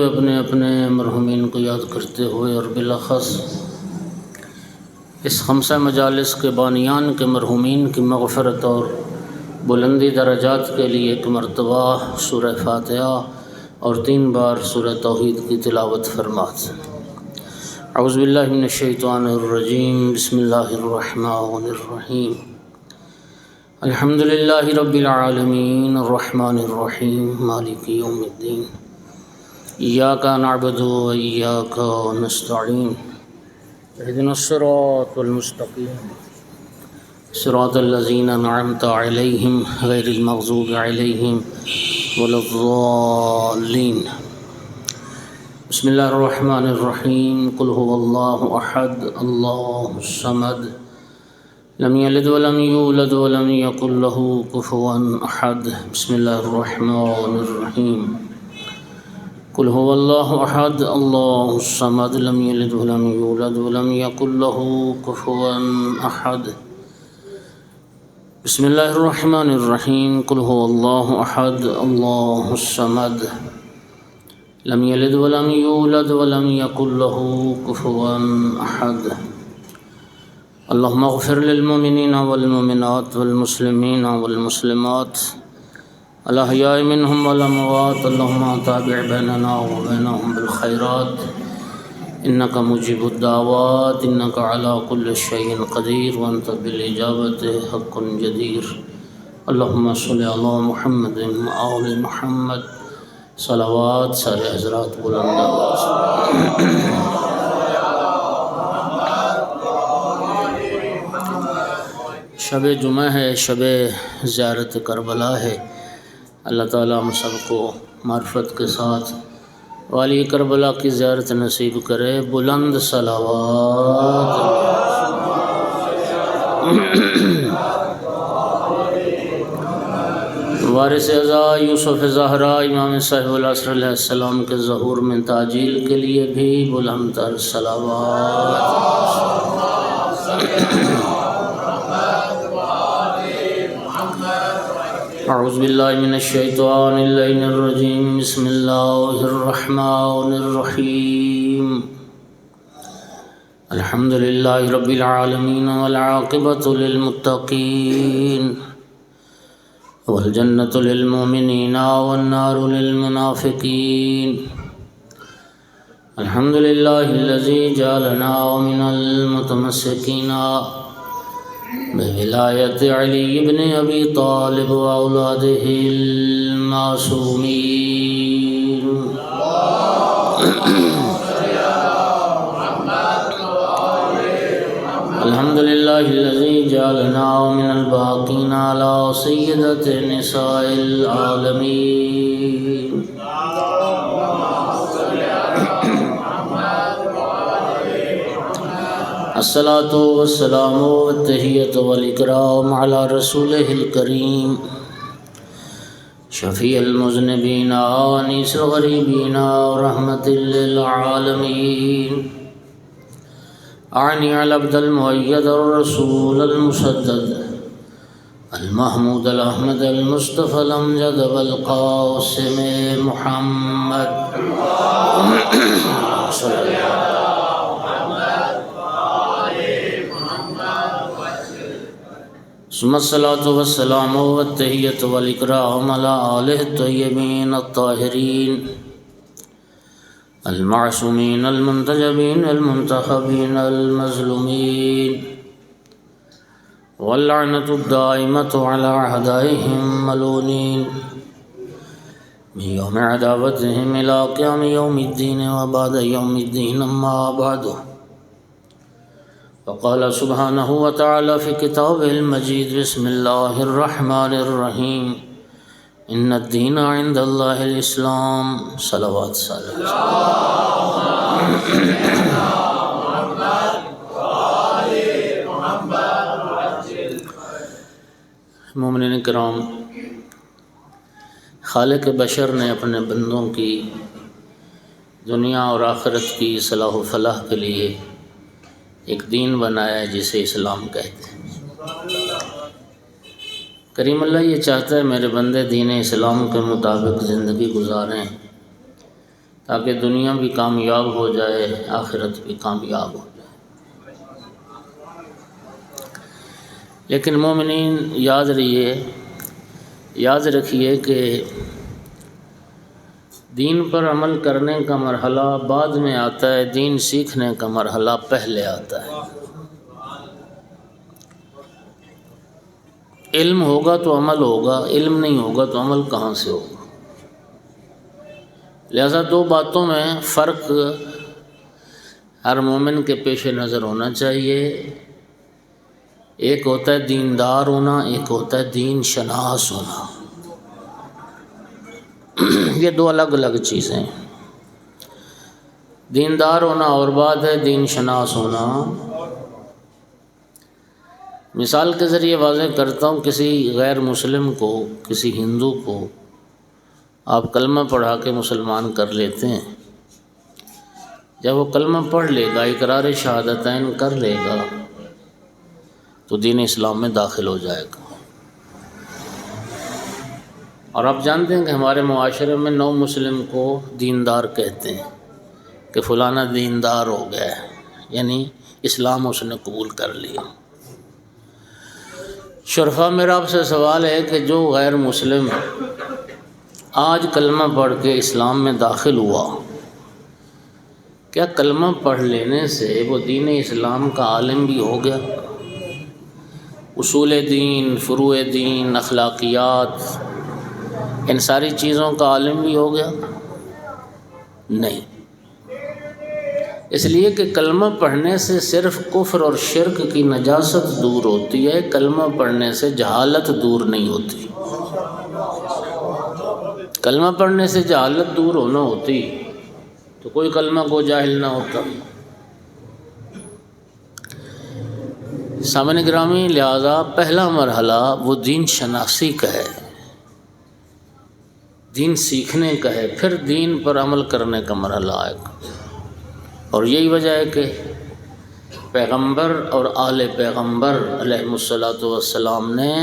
اپنے اپنے مرحومین کو یاد کرتے ہوئے اور بالاخص اس خمسہ مجالس کے بانیان کے مرحومین کی مغفرت اور بلندی درجات کے لیے ایک مرتبہ سورہ فاتحہ اور 3 بار سورہ توحید کی تلاوت فرمات۔ اعوذ باللہ من الشیطان الرجیم، بسم اللہ الرحمن الرحیم، الحمد للہ رب العالمین، الرحمن الرحیم، مالک یوم الدین، ایاک نعبد و ایاک نستعین، اہدنا الصراط المستقیم، صراط الذین انعمت علیہم غیر المغضوب علیہم ولا الضالین۔ بسم اللہ الرحمن الرحیم، قل هو اللہ احد اللہ الصمد لم یلد ولم یولد ولم یکن له کفوا احد۔ بسم اللہ الرحمن الرحیم، قل هو اللہ احد اللہ الصمد لم یلد ولم یولد ولم یکن له کفوا احد۔ بسم اللہ الرحمن الرحیم، قل هو اللہ احد اللہ الصمد لم یلد ولم یولد ولم یکن له کفوا احد۔ اللہم اغفر للمؤمنین والمؤمنات والمسلمین والمسلمات الاحیاء منہم والاموات، اللہم تابع بیننا وبینہم بالخیرات انک مجیب الدعوات انک علی کل شیء قدیر وانت بالاجابۃ حق جدیر۔ اللہم صل علی محمد وآل محمد، صلوات۔ سارے حضرات بلند آواز۔ شب جمعہ ہے، شب زیارت کربلا ہے۔ اللہ تعالیٰ ہم سب کو معرفت کے ساتھ والی کربلا کی زیارت نصیب کرے۔ بلند صلوات۔ وارث اعزا یوسف زہرا امام صاحب العصر علیہ السلام کے ظہور میں تعجیل کے لیے بھی بلند تر صلوات۔ اعوذ باللہ من الشیطان اللعین الرجیم، بسم اللہ الرحمن الرحیم، الحمد للہ رب العالمین والعاقبۃ للمتقین والجنۃ للمؤمنین والنار للمنافقین۔ الحمد للہ الذی جعلنا من المتمسکین بولایت علی بن ابی طالب واولادہ المعصومین۔ الحمد للہ الذی جعلنا من الباقین علی سیدۃ نساء العالمین۔ الصلاۃ والسلام والتحیۃ والاکرام علی رسولہ الکریم شفیع المذنبین انیس الغریبین رحمۃ للعالمین۔ اعنی العبد المؤید الرسول المسدد المحمود الاحمد المصطفى الامجد بالقاسم محمد صلی اللہ علیہ ثم الصلاۃ والسلام والتحیۃ والاکرام علی آلہ الطیبین الطاہرین المعصومین المنتجبین المنتخبین المظلومین، واللعنۃ الدائمۃ علی اعدائہم ملعونین من یوم عداوتہم الی قیام یوم الدین وبعد یوم الدین، اما بعد۔ وقال سبحانہ وتعالی فی کتابہ المجید، بسم اللہ الرحمن الرحیم، ان الدین عند اللہ الاسلام۔ صلوات سارے۔ مومنین کرام، خالق بشر نے اپنے بندوں کی دنیا اور آخرت کی صلاح و فلاح کے لیے ایک دین بنایا ہے جسے اسلام کہتے ہیں۔ کریم اللہ یہ چاہتا ہے میرے بندے دین اسلام کے مطابق زندگی گزاریں تاکہ دنیا بھی کامیاب ہو جائے، آخرت بھی کامیاب ہو جائے۔ لیکن مومنین یاد رکھیے کہ دین پر عمل کرنے کا مرحلہ بعد میں آتا ہے، دین سیکھنے کا مرحلہ پہلے آتا ہے۔ علم ہوگا تو عمل ہوگا، علم نہیں ہوگا تو عمل کہاں سے ہوگا؟ لہذا دو باتوں میں فرق ہر مومن کے پیش نظر ہونا چاہیے، ایک ہوتا ہے دیندار ہونا، ایک ہوتا ہے دین شناس ہونا۔ یہ دو الگ الگ چیزیں ہیں۔ دیندار ہونا اور بات ہے دین شناس ہونا۔ مثال کے ذریعے واضح کرتا ہوں، کسی غیر مسلم کو، کسی ہندو کو آپ کلمہ پڑھا کے مسلمان کر لیتے ہیں۔ جب وہ کلمہ پڑھ لے گا، اقرار شہادتین کر لے گا، تو دین اسلام میں داخل ہو جائے گا۔ اور آپ جانتے ہیں کہ ہمارے معاشرے میں نو مسلم کو دیندار کہتے ہیں کہ فلانا دیندار ہو گیا ہے، یعنی اسلام اس نے قبول کر لیا۔ شرفا، میرا آپ سے سوال ہے کہ جو غیر مسلم آج کلمہ پڑھ کے اسلام میں داخل ہوا، کیا کلمہ پڑھ لینے سے وہ دین اسلام کا عالم بھی ہو گیا؟ اصول دین، فروع دین، اخلاقیات، ان ساری چیزوں کا عالم بھی ہو گیا؟ نہیں۔ اس لیے کہ کلمہ پڑھنے سے صرف کفر اور شرک کی نجاست دور ہوتی ہے، کلمہ پڑھنے سے جہالت دور نہیں ہوتی۔ کلمہ پڑھنے سے جہالت دور ہونا ہوتی تو کوئی کلمہ کو جاہل نہ ہوتا۔ سامعین گرامی، لہذا پہلا مرحلہ وہ دین شناسی کا ہے، دین سیکھنے کا ہے، پھر دین پر عمل کرنے کا مرحلہ آئے گا۔ اور یہی وجہ ہے کہ پیغمبر اور آل پیغمبر علیہ الصلوۃ والسلام نے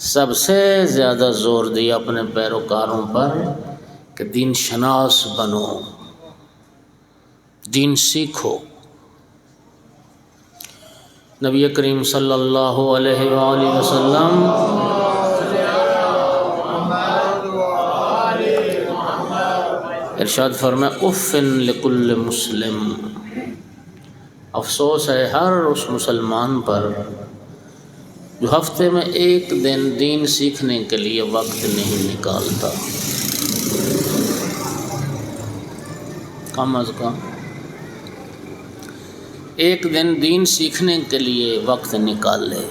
سب سے زیادہ زور دیا اپنے پیروکاروں پر کہ دین شناس بنو، دین سیکھو۔ نبی کریم صلی اللہ علیہ وآلہ وسلم ارشاد فرمایا اف لکل مسلم، افسوس ہے ہر اس مسلمان پر جو ہفتے میں ایک دن دین سیکھنے کے لیے وقت نہیں نکالتا۔ کم از کم ایک دن دین سیکھنے کے لیے وقت نکال لے۔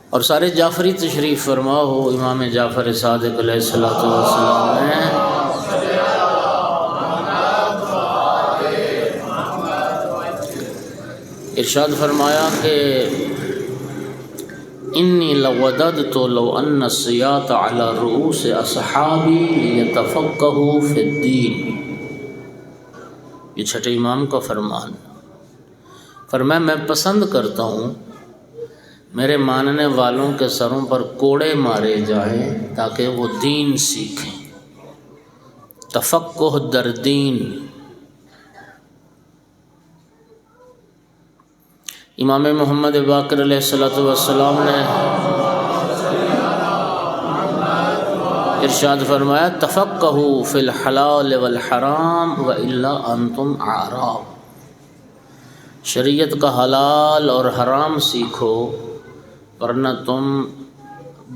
اور سارے جعفری تشریف فرما ہو، امام جعفر صادق علیہ الصلوۃ والسلام نے ارشاد فرمایا کہ انی لوددت لو ان السیاط علی رؤوس اصحابی لیتفقہوا فی الدین۔ یہ چھٹے امام کا فرمان۔ فرمایا میں پسند کرتا ہوں میرے ماننے والوں کے سروں پر کوڑے مارے جائیں تاکہ وہ دین سیکھیں، تفقہ در دین۔ امام محمد باقر علیہ السلام نے ارشاد فرمایا تفقہوا فی الحلال والحرام والا انتم اعراب، شریعت کا حلال اور حرام سیکھو ورنہ تم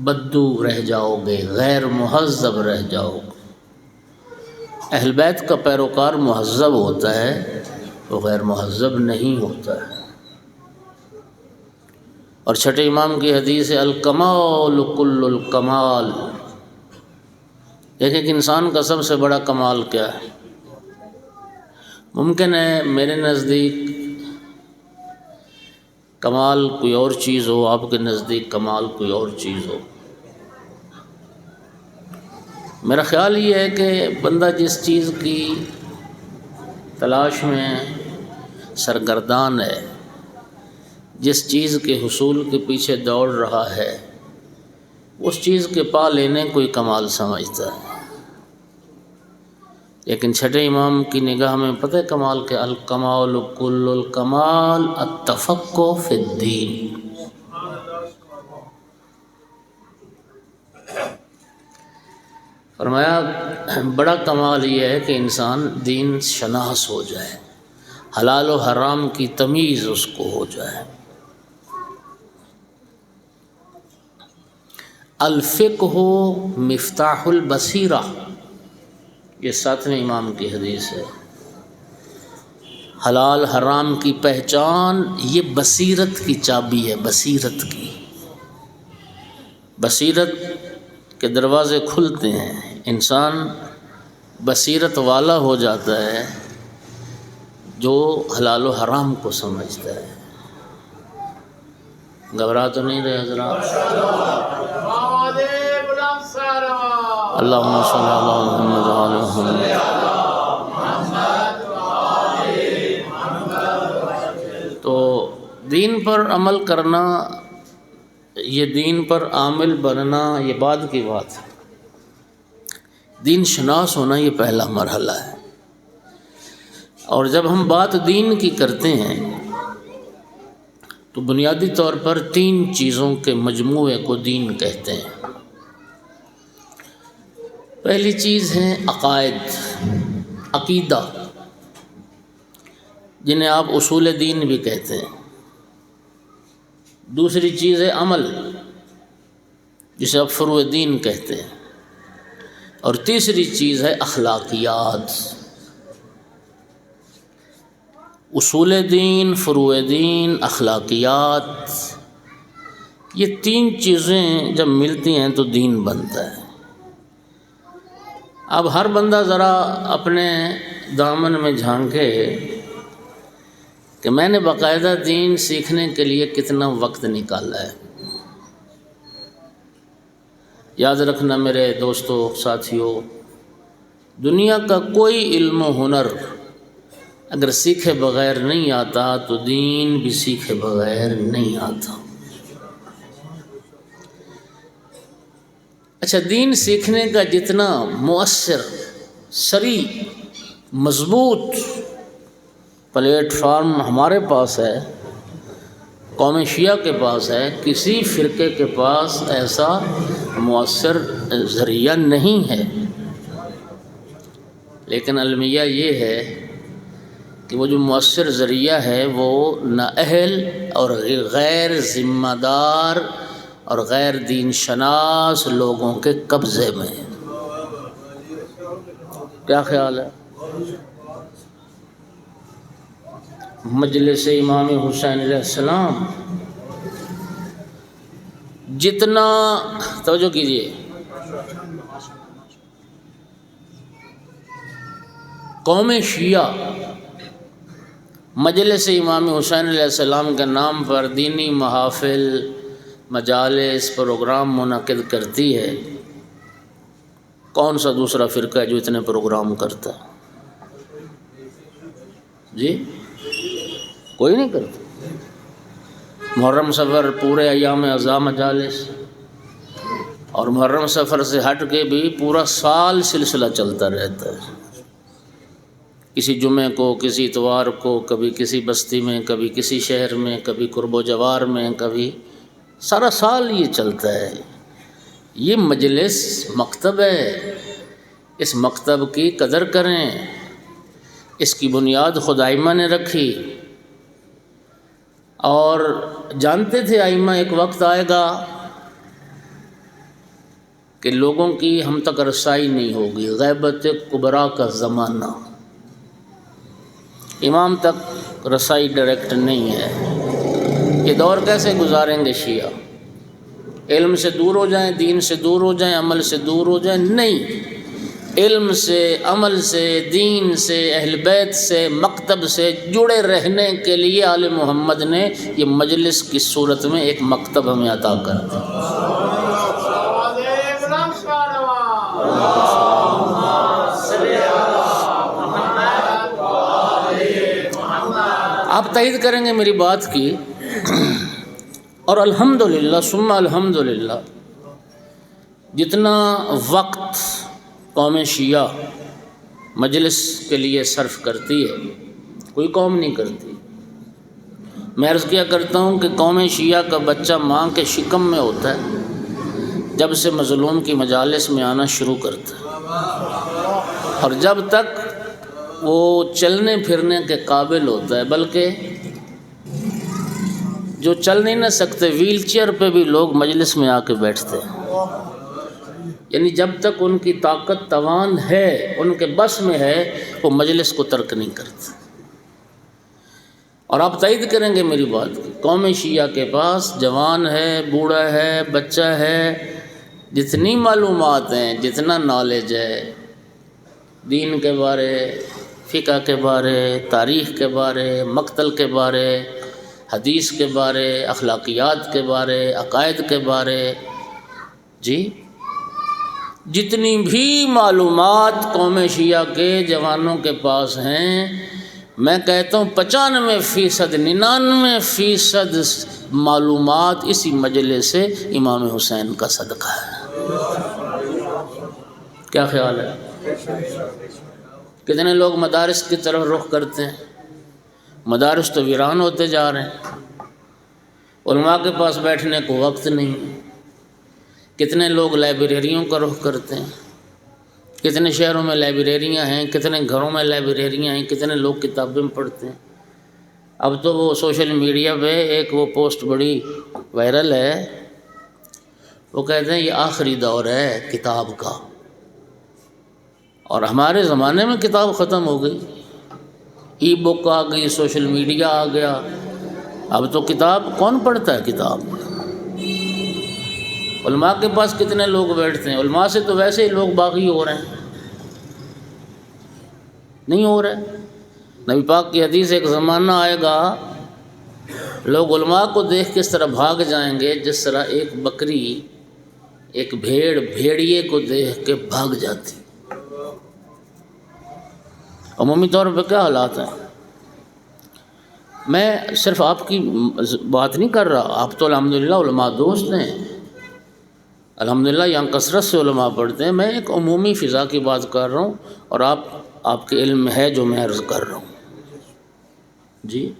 بدو رہ جاؤ گے، غیر مہذب رہ جاؤ گے۔ اہل بیت کا پیروکار مہذب ہوتا ہے، وہ غیر مہذب نہیں ہوتا ہے۔ اور چھٹے امام کی حدیث ہے الکمال کل الکمال۔ دیکھیں کہ انسان کا سب سے بڑا کمال کیا ہے؟ ممکن ہے میرے نزدیک کمال کوئی اور چیز ہو، آپ کے نزدیک کمال کوئی اور چیز ہو۔ میرا خیال یہ ہے کہ بندہ جس چیز کی تلاش میں سرگردان ہے، جس چیز کے حصول کے پیچھے دوڑ رہا ہے، اس چیز کے پا لینے کوئی کمال سمجھتا ہے، لیکن چھٹے امام کی نگاہ میں پتہ ہے کمال کہ الکمال کل الکمال التفقہ فی الدین۔ فرمایا بڑا کمال یہ ہے کہ انسان دین شناس ہو جائے، حلال و حرام کی تمیز اس کو ہو جائے۔ الفقہ مفتاح البصیرہ، یہ 7ویں امام کی حدیث ہے۔ حلال حرام کی پہچان یہ بصیرت کی چابی ہے، بصیرت کی، بصیرت کے دروازے کھلتے ہیں، انسان بصیرت والا ہو جاتا ہے جو حلال و حرام کو سمجھتا ہے۔ گھبرا تو نہیں رہے حضرات؟ اللہم صلی اللہ محمد وعلی محمد۔ تو دین پر عمل کرنا، یہ دین پر عامل بننا، یہ بعد کی بات ہے۔ دین شناس ہونا یہ پہلا مرحلہ ہے، اور جب ہم بات دین کی کرتے ہیں تو بنیادی طور پر 3 چیزوں کے مجموعے کو دین کہتے ہیں۔ پہلی چیز ہے عقائد، عقیدہ، جنہیں آپ اصول دین بھی کہتے ہیں۔ دوسری چیز ہے عمل، جسے آپ فروع دین کہتے ہیں۔ اور تیسری چیز ہے اخلاقیات۔ اصول دین، فروع دین، اخلاقیات، یہ 3 چیزیں جب ملتی ہیں تو دین بنتا ہے۔ اب ہر بندہ ذرا اپنے دامن میں جھانکے کہ میں نے باقاعدہ دین سیکھنے کے لیے کتنا وقت نکالا ہے۔ یاد رکھنا میرے دوستو، ساتھیو، دنیا کا کوئی علم و ہنر اگر سیکھے بغیر نہیں آتا تو دین بھی سیکھے بغیر نہیں آتا۔ اچھا، دین سیکھنے کا جتنا مؤثر، سری، مضبوط پلیٹ فارم ہمارے پاس ہے، قوم شیعہ کے پاس ہے، کسی فرقے کے پاس ایسا مؤثر ذریعہ نہیں ہے۔ لیکن المیہ یہ ہے کہ وہ جو مؤثر ذریعہ ہے وہ نااہل اور غیر ذمہ دار اور غیر دین شناس لوگوں کے قبضے میں ہے۔ کیا خیال ہے؟ مجلس امام حسین علیہ السلام جتنا، توجہ کیجیے، قوم شیعہ مجلس امام حسین علیہ السلام کے نام پر دینی محافل، مجالس، پروگرام منعقد کرتی ہے، کون سا دوسرا فرقہ ہے جو اتنے پروگرام کرتا ہے؟ جی کوئی نہیں کرتا۔ محرم سفر پورے ایام اعضاء مجالس، اور محرم سفر سے ہٹ کے بھی پورا سال سلسلہ چلتا رہتا ہے۔ کسی جمعے کو، کسی اتوار کو، کبھی کسی بستی میں، کبھی کسی شہر میں، کبھی قرب و جوار میں، کبھی سارا سال یہ چلتا ہے۔ یہ مجلس مکتب ہے، اس مکتب کی قدر کریں، اس کی بنیاد خود ائمہ نے رکھی، اور جانتے تھے ائمہ ایک وقت آئے گا کہ لوگوں کی ہم تک رسائی نہیں ہوگی، غیبت کبریٰ کا زمانہ، امام تک رسائی ڈائریکٹ نہیں ہے۔ یہ دور کیسے گزاریں گے شیعہ؟ علم سے دور ہو جائیں، دین سے دور ہو جائیں، عمل سے دور ہو جائیں؟ نہیں، علم سے، عمل سے، دین سے، اہل بیت سے، مکتب سے جڑے رہنے کے لیے آل محمد نے یہ مجلس کی صورت میں ایک مکتب ہمیں عطا کر دیا۔ آپ تائید کریں گے میری بات کی، اور الحمدللہ ثم الحمدللہ جتنا وقت قوم شیعہ مجلس کے لیے صرف کرتی ہے کوئی قوم نہیں کرتی۔ میں عرض کیا کرتا ہوں کہ قوم شیعہ کا بچہ ماں کے شکم میں ہوتا ہے جب سے مظلوم کی مجالس میں آنا شروع کرتا ہے، اور جب تک وہ چلنے پھرنے کے قابل ہوتا ہے، بلکہ جو چل نہیں نہ سکتے ویل چیئر پہ بھی لوگ مجلس میں آ کے بیٹھتے ہیں، یعنی جب تک ان کی طاقت توان ہے، ان کے بس میں ہے، وہ مجلس کو ترک نہیں کرتے۔ اور آپ تائید کریں گے میری بات کی، قوم شیعہ کے پاس جوان ہے، بوڑھا ہے، بچہ ہے، جتنی معلومات ہیں، جتنا نالج ہے دین کے بارے، فقہ کے بارے، تاریخ کے بارے، مقتل کے بارے، حدیث کے بارے، اخلاقیات کے بارے، عقائد کے بارے، جی جتنی بھی معلومات قوم شیعہ کے جوانوں کے پاس ہیں، میں کہتا ہوں 95%، 99% معلومات اسی مجلس سے امام حسین کا صدقہ ہے۔ کیا خیال ہے؟ کتنے لوگ مدارس کی طرف رخ کرتے ہیں، مدارس تو ویران ہوتے جا رہے ہیں، علماء کے پاس بیٹھنے کو وقت نہیں۔ کتنے لوگ لائبریریوں کا رخ کرتے ہیں، کتنے شہروں میں لائبریریاں ہیں، کتنے گھروں میں لائبریریاں ہیں، کتنے لوگ کتابیں پڑھتے ہیں۔ اب تو وہ سوشل میڈیا پہ ایک وہ پوسٹ بڑی وائرل ہے، وہ کہتے ہیں یہ آخری دور ہے کتاب کا، اور ہمارے زمانے میں کتاب ختم ہو گئی، ای بک آ گئی، سوشل میڈیا آ گیا، اب تو کتاب کون پڑھتا ہے؟ کتاب علماء کے پاس کتنے لوگ بیٹھتے ہیں؟ علماء سے تو ویسے ہی لوگ باغی ہو رہے ہیں، نہیں ہو رہے۔ نبی پاک کی حدیث، ایک زمانہ آئے گا لوگ علماء کو دیکھ کے اس طرح بھاگ جائیں گے جس طرح ایک بکری ایک بھیڑیے کو دیکھ کے بھاگ جاتی۔ عمومی طور پہ کیا حالات ہیں؟ میں صرف آپ کی بات نہیں کر رہا، آپ تو الحمدللہ علماء دوست ہیں، الحمدللہ یہاں کثرت سے علماء پڑھتے ہیں، میں ایک عمومی فضا کی بات کر رہا ہوں، اور آپ کے علم میں ہے جو میں عرض کر رہا ہوں۔ جی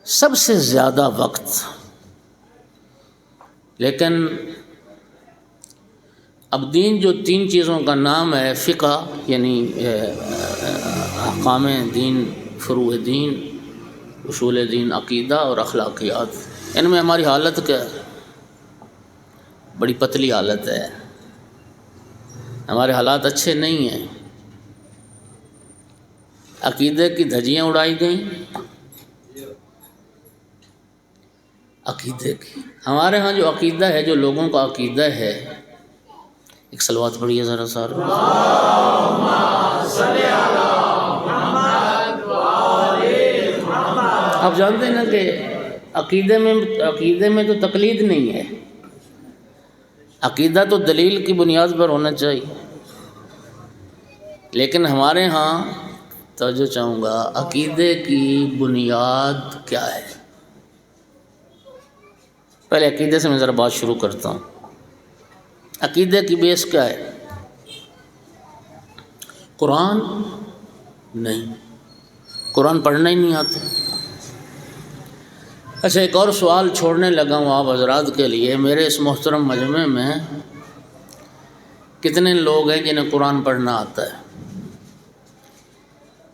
سب سے زیادہ وقت، لیکن اب دین جو 3 چیزوں کا نام ہے، فقہ یعنی احکام دین، فروع دین، اصول دین، عقیدہ اور اخلاقیات، ان میں ہماری حالت کیا ہے؟ بڑی پتلی حالت ہے، ہمارے حالات اچھے نہیں ہیں۔ عقیدے کی دھجیاں اڑائی گئیں، عقیدے کی، ہمارے ہاں جو عقیدہ ہے، جو لوگوں کا عقیدہ ہے، ایک صلوات پڑھیے ذرا سارے۔ آپ جانتے ہیں نا کہ عقیدے میں تو تقلید نہیں ہے، عقیدہ تو دلیل کی بنیاد پر ہونا چاہیے، لیکن ہمارے ہاں توجہ چاہوں گا، عقیدے کی بنیاد کیا ہے؟ پہلے عقیدے سے میں ذرا بات شروع کرتا ہوں۔ عقیدے کی بیس کیا ہے؟ قرآن نہیں، قرآن پڑھنا ہی نہیں آتا۔ اچھا، ایک اور سوال چھوڑنے لگا ہوں آپ حضرات کے لیے، میرے اس محترم مجمع میں کتنے لوگ ہیں جنہیں قرآن پڑھنا آتا ہے؟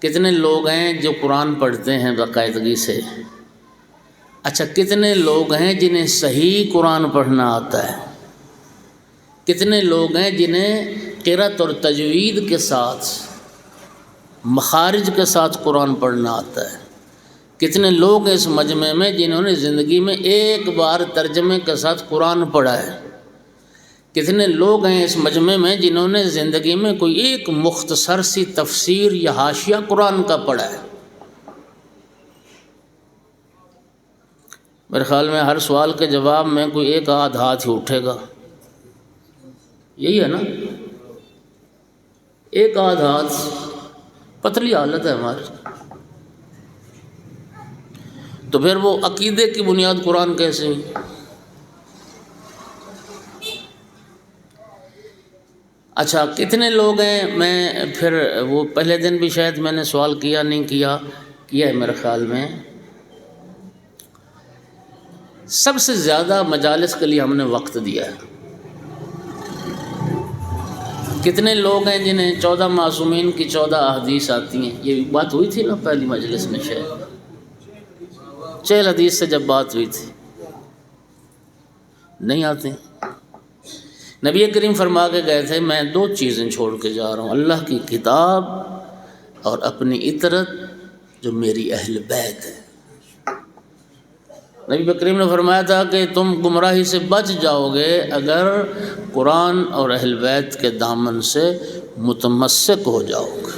کتنے لوگ ہیں جو قرآن پڑھتے ہیں باقاعدگی سے؟ اچھا، کتنے لوگ ہیں جنہیں صحیح قرآن پڑھنا آتا ہے؟ کتنے لوگ ہیں جنہیں قرأت اور تجوید کے ساتھ، مخارج کے ساتھ قرآن پڑھنا آتا ہے؟ کتنے لوگ ہیں اس مجمع میں جنہوں نے زندگی میں ایک بار ترجمے کے ساتھ قرآن پڑھا ہے؟ کتنے لوگ ہیں اس مجمع میں جنہوں نے زندگی میں کوئی ایک مختصر سی تفسیر یا حاشیہ قرآن کا پڑھا ہے؟ میرے خیال میں ہر سوال کے جواب میں کوئی ایک آدھ ہاتھ ہی اٹھے گا، یہی ہے نا؟ ایک آدھ ہاتھ، پتلی حالت ہے ہماری۔ تو پھر وہ عقیدے کی بنیاد قرآن کیسے ہوئی؟ اچھا کتنے لوگ ہیں؟ میں پھر وہ پہلے دن بھی شاید میں نے سوال کیا نہیں کیا ہے میرے خیال میں، سب سے زیادہ مجالس کے لیے ہم نے وقت دیا ہے۔ کتنے لوگ ہیں جنہیں 14 معصومین کی 14 احادیث آتی ہیں؟ یہ بات ہوئی تھی نا پہلی مجلس میں، شاید 4 حدیث سے جب بات ہوئی تھی، نہیں آتے۔ نبی کریم فرما کے گئے تھے میں 2 چیزیں چھوڑ کے جا رہا ہوں، اللہ کی کتاب اور اپنی اطرت جو میری اہل بیت ہے۔ نبی کریم نے فرمایا تھا کہ تم گمراہی سے بچ جاؤ گے اگر قرآن اور اہل بیت کے دامن سے متمسک ہو جاؤ گے۔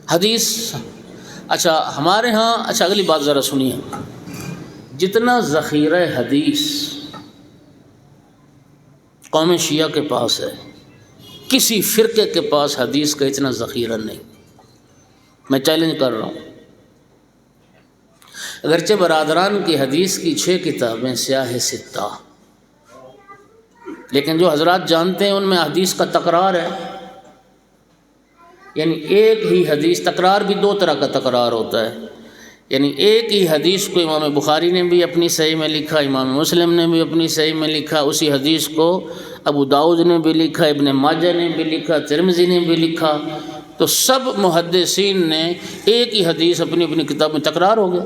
حدیث اچھا ہمارے ہاں، اچھا اگلی بات ذرا سنیے، جتنا ذخیرہ حدیث قوم شیعہ کے پاس ہے، کسی فرقے کے پاس حدیث کا اتنا ذخیرہ نہیں۔ میں چیلنج کر رہا ہوں، اگرچہ برادران کی حدیث کی 6 کتابیں سیاہ 6، لیکن جو حضرات جانتے ہیں ان میں حدیث کا تکرار ہے، یعنی ایک ہی حدیث، تکرار بھی 2 طرح کا تکرار ہوتا ہے، یعنی ایک ہی حدیث کو امام بخاری نے بھی اپنی صحیح میں لکھا، امام مسلم نے بھی اپنی صحیح میں لکھا، اسی حدیث کو ابو داؤد نے بھی لکھا، ابن ماجہ نے بھی لکھا، ترمذی نے بھی لکھا، تو سب محدثین نے ایک ہی حدیث اپنی اپنی کتاب میں، تکرار ہو گیا۔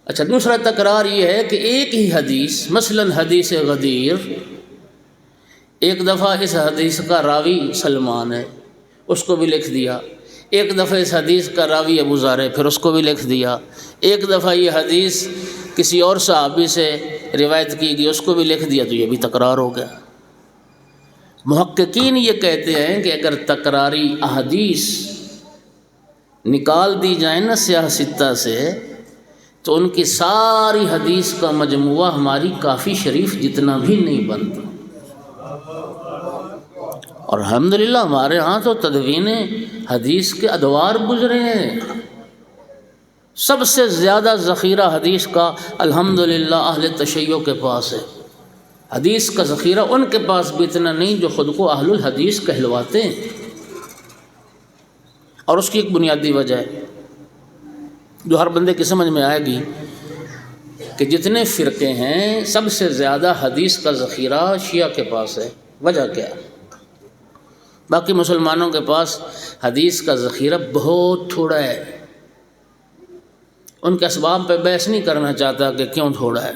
اچھا دوسرا تکرار یہ ہے کہ ایک ہی حدیث، مثلا حدیث غدیر، ایک دفعہ اس حدیث کا راوی سلمان ہے، اس کو بھی لکھ دیا، ایک دفعہ اس حدیث کا راوی ابو ذر ہے، پھر اس کو بھی لکھ دیا، ایک دفعہ یہ حدیث کسی اور صحابی سے روایت کی گئی، اس کو بھی لکھ دیا، تو یہ بھی تکرار ہو گیا۔ محققین یہ کہتے ہیں کہ اگر تکراری احادیث نکال دی جائیں نا سیاہ 6 سے، تو ان کی ساری حدیث کا مجموعہ ہماری کافی شریف جتنا بھی نہیں بنتا۔ اور الحمدللہ ہمارے ہاں تو تدوین حدیث کے ادوار گزرے ہیں، سب سے زیادہ ذخیرہ حدیث کا الحمدللہ اہل تشیع کے پاس ہے۔ حدیث کا ذخیرہ ان کے پاس بھی اتنا نہیں جو خود کو اہل الحدیث کہلواتے ہیں، اور اس کی ایک بنیادی وجہ ہے جو ہر بندے کی سمجھ میں آئے گی کہ جتنے فرقے ہیں سب سے زیادہ حدیث کا ذخیرہ شیعہ کے پاس ہے۔ وجہ کیا ہے؟ باقی مسلمانوں کے پاس حدیث کا ذخیرہ بہت تھوڑا ہے۔ ان کے اسباب پہ بحث نہیں کرنا چاہتا کہ کیوں تھوڑا ہے،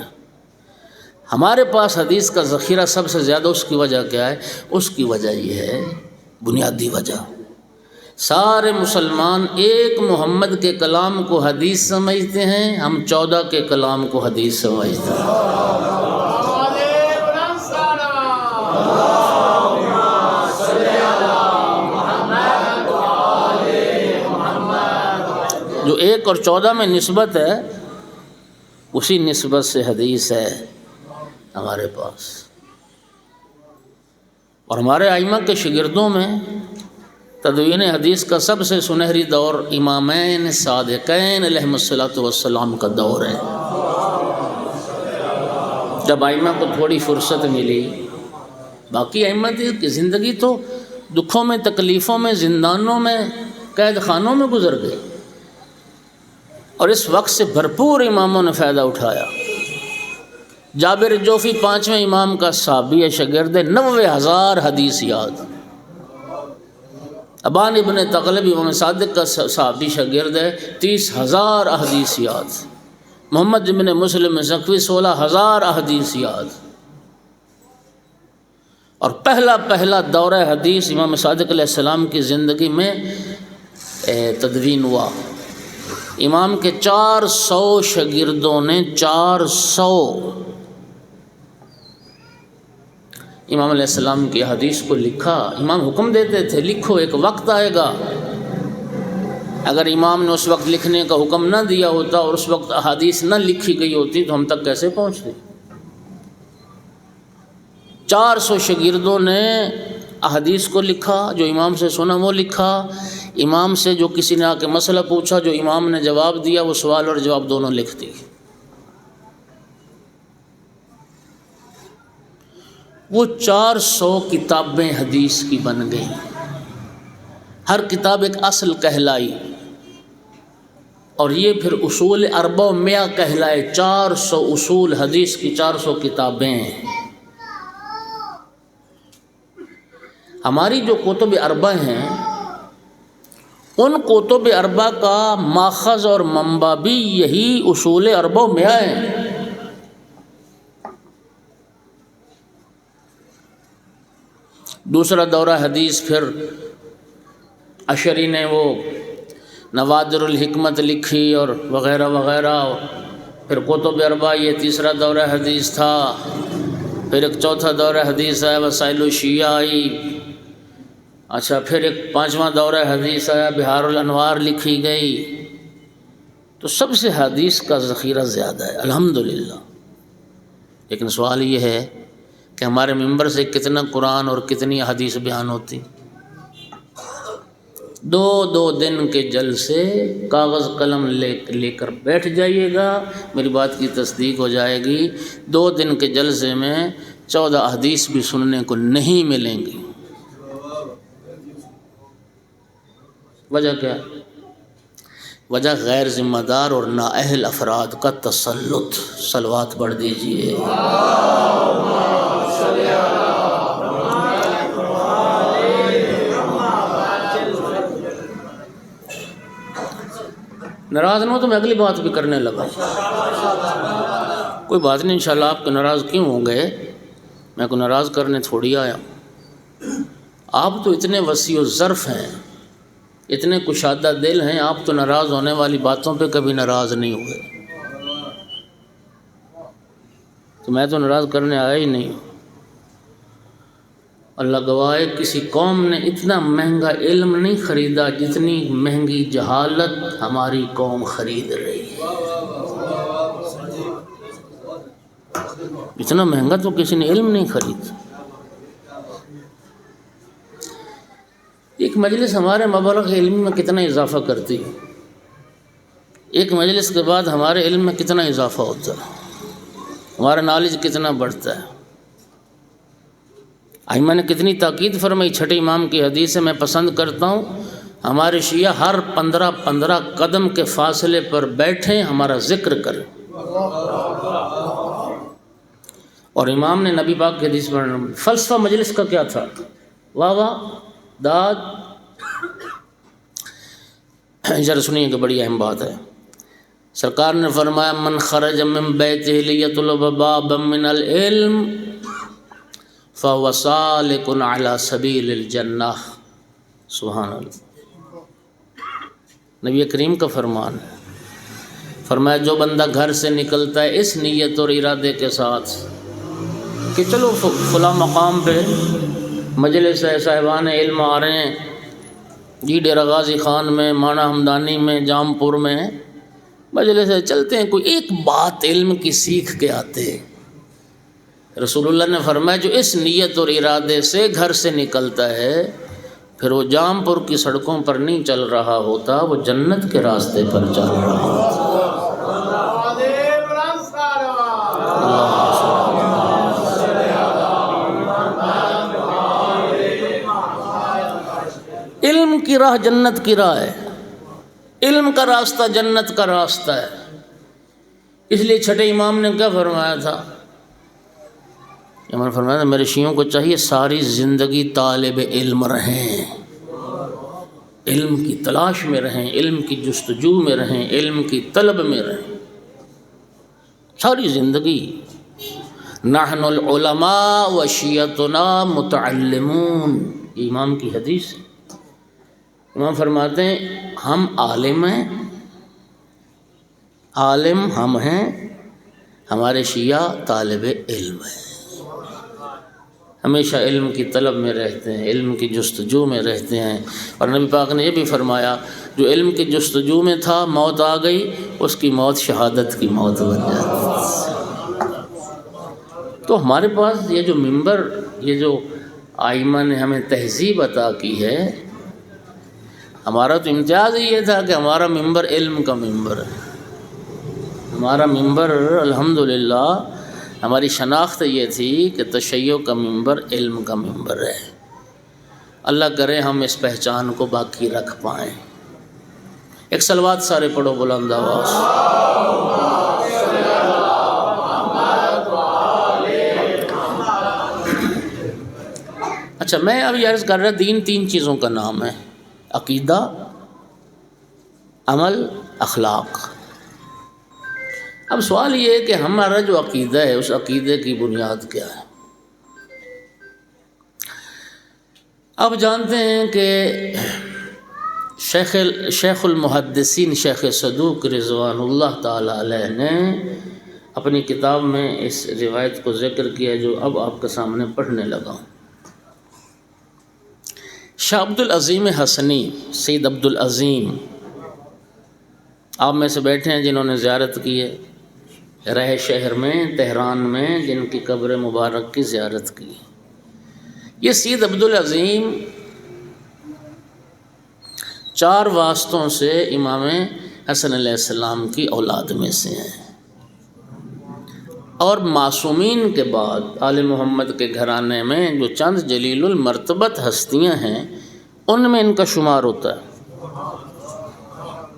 ہمارے پاس حدیث کا ذخیرہ سب سے زیادہ۔ اس کی وجہ کیا ہے؟ اس کی وجہ یہ ہے، بنیادی وجہ، سارے مسلمان ایک محمد کے کلام کو حدیث سمجھتے ہیں، ہم 14 کے کلام کو حدیث سمجھتے ہیں۔ جو 1 اور 14 میں نسبت ہے، اسی نسبت سے حدیث ہے ہمارے پاس۔ اور ہمارے ائمہ کے شاگردوں میں تدوین حدیث کا سب سے سنہری دور امامین صادقین علیہم الصلاۃ والسلام کا دور ہے، جب ائمہ کو تھوڑی فرصت ملی۔ باقی ائمہ کی زندگی تو دکھوں میں، تکلیفوں میں، زندانوں میں، قید خانوں میں گزر گئی، اور اس وقت سے بھرپور اماموں نے فائدہ اٹھایا۔ جابر جوفی 5ویں امام کا صحابی شاگرد، 90,000 حدیث یاد۔ ابان ابن تغلب امام صادق کا صحابی شاگرد ہے، 30,000 احادیث یاد۔ محمد ابن مسلم زکوی 16,000 احادیث یاد۔ اور پہلا دورہ حدیث امام صادق علیہ السلام کی زندگی میں تدوین ہوا۔ امام کے 400 شاگردوں نے 400 امام علیہ السلام کی حدیث کو لکھا۔ امام حکم دیتے تھے لکھو، ایک وقت آئے گا، اگر امام نے اس وقت لکھنے کا حکم نہ دیا ہوتا اور اس وقت احادیث نہ لکھی گئی ہوتی تو ہم تک کیسے پہنچتے؟ 400 شاگردوں نے احادیث کو لکھا، جو امام سے سنا وہ لکھا، امام سے جو کسی نے آ کے مسئلہ پوچھا، جو امام نے جواب دیا وہ سوال اور جواب دونوں لکھ دی۔ وہ 400 کتابیں حدیث کی بن گئیں، ہر کتاب ایک اصل کہلائی، اور یہ پھر اصول 400 کہلائے، 400 اصول حدیث کی 400 کتابیں۔ ہماری جو کتب 4 ہیں، ان کتب 4 کا ماخذ اور منبع بھی یہی اصول 400 ہیں۔ دوسرا دورہ حدیث پھر اشری نے وہ نوادر الحکمت لکھی اور وغیرہ وغیرہ، پھر کتب 4 یہ تیسرا دورہ حدیث تھا۔ پھر ایک چوتھا دورہ حدیث آیا وسائل الشیعہ آئی، اچھا پھر ایک 5واں دورہ حدیث آیا بہار الانوار لکھی گئی۔ تو سب سے حدیث کا ذخیرہ زیادہ ہے الحمدللہ، لیکن سوال یہ ہے کہ ہمارے ممبر سے کتنا قرآن اور کتنی حدیث بیان ہوتی؟ 2 دن کے جلسے، کاغذ قلم لے کر بیٹھ جائیے گا، میری بات کی تصدیق ہو جائے گی۔ 2 دن کے جلسے میں 14 حدیث بھی سننے کو نہیں ملیں گی۔ وجہ کیا؟ وجہ غیر ذمہ دار اور نااہل افراد کا تسلط۔ صلوات پڑھ دیجئے۔ ناراض نہ ہو تو میں اگلی بات بھی کرنے لگا۔ کوئی بات نہیں، انشاءاللہ آپ کو ناراض کیوں ہوں گے؟ میں کو ناراض کرنے تھوڑی آیا۔ آپ تو اتنے وسیع الظرف ہیں، اتنے کشادہ دل ہیں، آپ تو ناراض ہونے والی باتوں پہ کبھی ناراض نہیں ہوئے، تو میں تو ناراض کرنے آیا ہی نہیں۔ اللہ گواہ ہے، کسی قوم نے اتنا مہنگا علم نہیں خریدا جتنی مہنگی جہالت ہماری قوم خرید رہی ہے۔ اتنا مہنگا تو کسی نے علم نہیں خریدا۔ ایک مجلس ہمارے مبلغ علم میں کتنا اضافہ کرتی ہے، ایک مجلس کے بعد ہمارے علم میں کتنا اضافہ ہوتا ہے، ہمارا نالج کتنا بڑھتا ہے۔ ائمہ نے کتنی تاکید فرمائی، چھٹے امام کی حدیث سے میں پسند کرتا ہوں ہمارے شیعہ ہر 15 قدم کے فاصلے پر بیٹھیں، ہمارا ذکر کریں۔ اور امام نے نبی پاک کی حدیث پر فلسفہ مجلس کا کیا تھا؟ واہ واہ داد۔ ذرا سنیے کہ بڑی اہم بات ہے۔ سرکار نے فرمایا من خرج من بیتہ لیطلب بابا من العلم فهو سالک علی سبیل الجنہ۔ سبحان اللہ، نبی کریم کا فرمان ہے۔ فرمایا جو بندہ گھر سے نکلتا ہے اس نیت اور ارادے کے ساتھ کہ چلو فلاں مقام پہ مجلس ہے، صاحبان علم آ رہے ہیں جی، ڈیرہ غازی خان میں، مانا ہمدانی میں، جام پور میں مجلس ہے، چلتے ہیں، کوئی ایک بات علم کی سیکھ کے آتے ہیں۔ رسول اللہ نے فرمایا جو اس نیت اور ارادے سے گھر سے نکلتا ہے پھر وہ جام پور کی سڑکوں پر نہیں چل رہا ہوتا، وہ جنت کے راستے پر چل رہا ہوتا۔ علم کی راہ جنت کی راہ ہے، علم کا راستہ جنت کا راستہ ہے۔ اس لیے چھٹے امام نے کیا فرمایا تھا؟ امام فرمایا تھا میرے شیعوں کو چاہیے ساری زندگی طالب علم رہیں، علم کی تلاش میں رہیں، علم کی جستجو میں رہیں، علم کی طلب میں رہیں ساری زندگی۔ نحن العلماء وشیعتنا متعلمون، یہ امام کی حدیث ہے۔ امام فرماتے ہیں ہم عالم ہیں، عالم ہم ہیں، ہمارے شیعہ طالب علم ہیں، ہمیشہ علم کی طلب میں رہتے ہیں، علم کی جستجو میں رہتے ہیں۔ اور نبی پاک نے یہ بھی فرمایا جو علم کی جستجو میں تھا موت آ گئی، اس کی موت شہادت کی موت بن جاتی۔ تو ہمارے پاس یہ جو ممبر، یہ جو ائمہ نے ہمیں تہذیب عطا کی ہے، ہمارا تو امتیاز ہی یہ تھا کہ ہمارا ممبر علم کا ممبر ہے۔ ہمارا ممبر الحمدللہ ہماری شناخت یہ تھی کہ تشیع کا منبر علم کا منبر ہے۔ اللہ کرے ہم اس پہچان کو باقی رکھ پائیں۔ ایک صلوات سارے پڑھو بلند آواز۔ اچھا، میں اب عرض کر رہا دین 3 چیزوں کا نام ہے: عقیدہ، عمل، اخلاق۔ اب سوال یہ ہے کہ ہمارا جو عقیدہ ہے اس عقیدے کی بنیاد کیا ہے؟ اب جانتے ہیں کہ شیخ المحدثین شیخ صدوق رضوان اللہ تعالی علیہ نے اپنی کتاب میں اس روایت کو ذکر کیا جو اب آپ کے سامنے پڑھنے لگا ہوں۔ شاہ عبد العظیم حسنی، سید عبد العظیم، آپ میں سے بیٹھے ہیں جنہوں نے زیارت کی ہے، رہے شہر میں تہران میں جن کی قبر مبارک کی زیارت کی۔ یہ سید عبد العظیم 4 واسطوں سے امام حسن علیہ السلام کی اولاد میں سے ہیں، اور معصومین کے بعد آل محمد کے گھرانے میں جو چند جلیل المرتبت ہستیاں ہیں ان میں ان کا شمار ہوتا ہے۔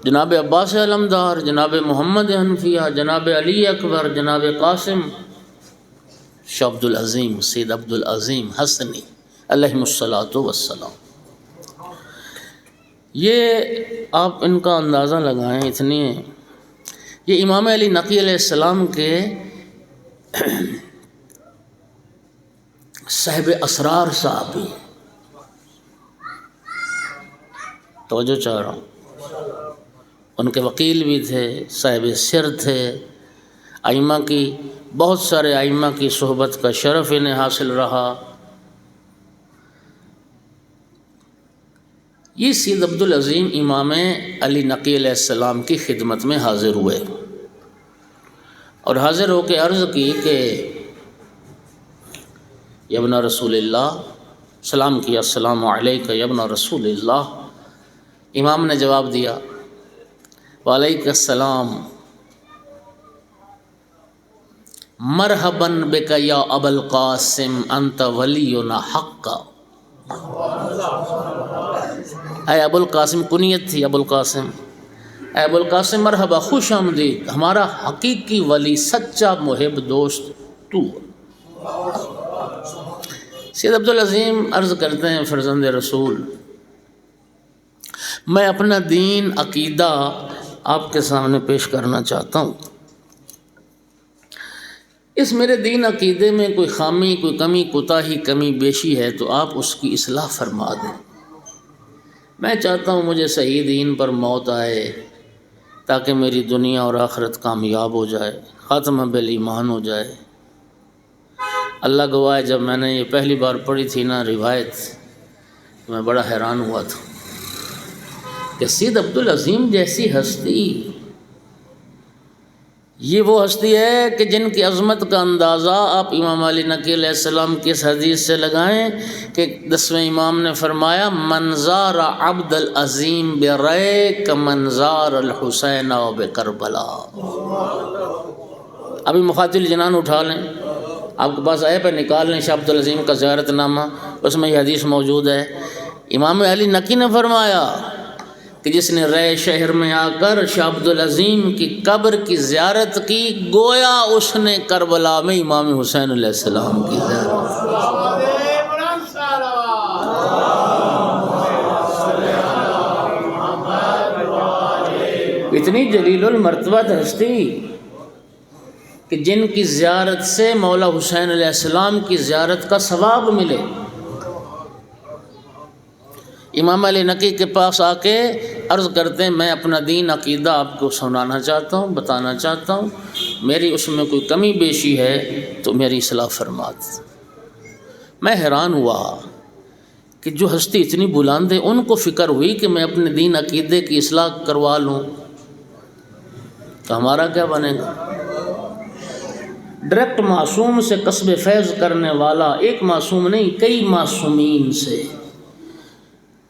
جناب عباس علمدار، جناب محمد حنفیہ، جناب علی اکبر، جناب قاسم، شاہ عبد العظیم سید عبد العظیم حسنی علیہ الصلاۃ والسلام۔ یہ آپ ان کا اندازہ لگائیں، اتنی یہ امام علی نقی علیہ السلام کے صاحب اسرار صحابی، توجہ چاہ رہا ہوں، ان کے وکیل بھی تھے، صاحب سر تھے، ائمہ کی بہت سارے ائمہ کی صحبت کا شرف انہیں حاصل رہا۔ یہ سید عبد العظیم امام علی نقی علیہ السلام کی خدمت میں حاضر ہوئے اور حاضر ہو کے عرض کی کہ یا ابن رسول اللہ، سلام کیا، السلام علیکہ یا ابن رسول اللہ۔ امام نے جواب دیا، وعلیکم السلام، مرحبا بک یا ابا القاسم انت ولینا حقا۔ اے ابو القاسم، کنیت تھی ابو القاسم، اے ابو القاسم مرحبا، خوش آمدید، ہمارا حقیقی ولی، سچا محب دوست تو۔ سید عبد العظیم عرض کرتے ہیں، فرزند رسول، میں اپنا دین عقیدہ آپ کے سامنے پیش کرنا چاہتا ہوں۔ اس میرے دین عقیدے میں کوئی خامی، کوئی کمی، کوتاہی، کمی بیشی ہے تو آپ اس کی اصلاح فرما دیں۔ میں چاہتا ہوں مجھے صحیح دین پر موت آئے تاکہ میری دنیا اور آخرت کامیاب ہو جائے، خاتمہ بالایمان ہو جائے۔ اللہ گواہ ہے، جب میں نے یہ پہلی بار پڑھی تھی نا روایت، تو میں بڑا حیران ہوا تھا کہ سید عبد العظیم جیسی ہستی، یہ وہ ہستی ہے کہ جن کی عظمت کا اندازہ آپ امام علی نقی علیہ السلام کی اس حدیث سے لگائیں کہ 10ویں امام نے فرمایا، منظار عبد العظیم برے کمنظار الحسین و بکربلا۔ ابھی مخاطل جنان اٹھا لیں، آپ کے پاس ایپ ہے، نکال لیں شاہ عبد العظیم کا زیارت نامہ، اس میں یہ حدیث موجود ہے۔ امام علی نقی نے فرمایا کہ جس نے رے شہر میں آ کر شاہ عبد العظیم کی قبر کی زیارت کی، گویا اس نے کربلا میں امام حسین علیہ السلام کی زیارت کی۔ اتنی جلیل المرتبہ ہستی کہ جن کی زیارت سے مولا حسین علیہ السلام کی زیارت کا ثواب ملے۔ امام علی نقی کے پاس آ کے عرض کرتے ہیں، میں اپنا دین عقیدہ آپ کو سنانا چاہتا ہوں، بتانا چاہتا ہوں، میری اس میں کوئی کمی بیشی ہے تو میری اصلاح فرما دیں۔ میں حیران ہوا کہ جو ہستی اتنی بلند ہے، ان کو فکر ہوئی کہ میں اپنے دین عقیدے کی اصلاح کروا لوں تو ہمارا کیا بنے گا؟ ڈائریکٹ معصوم سے کسب فیض کرنے والا، ایک معصوم نہیں کئی معصومین سے،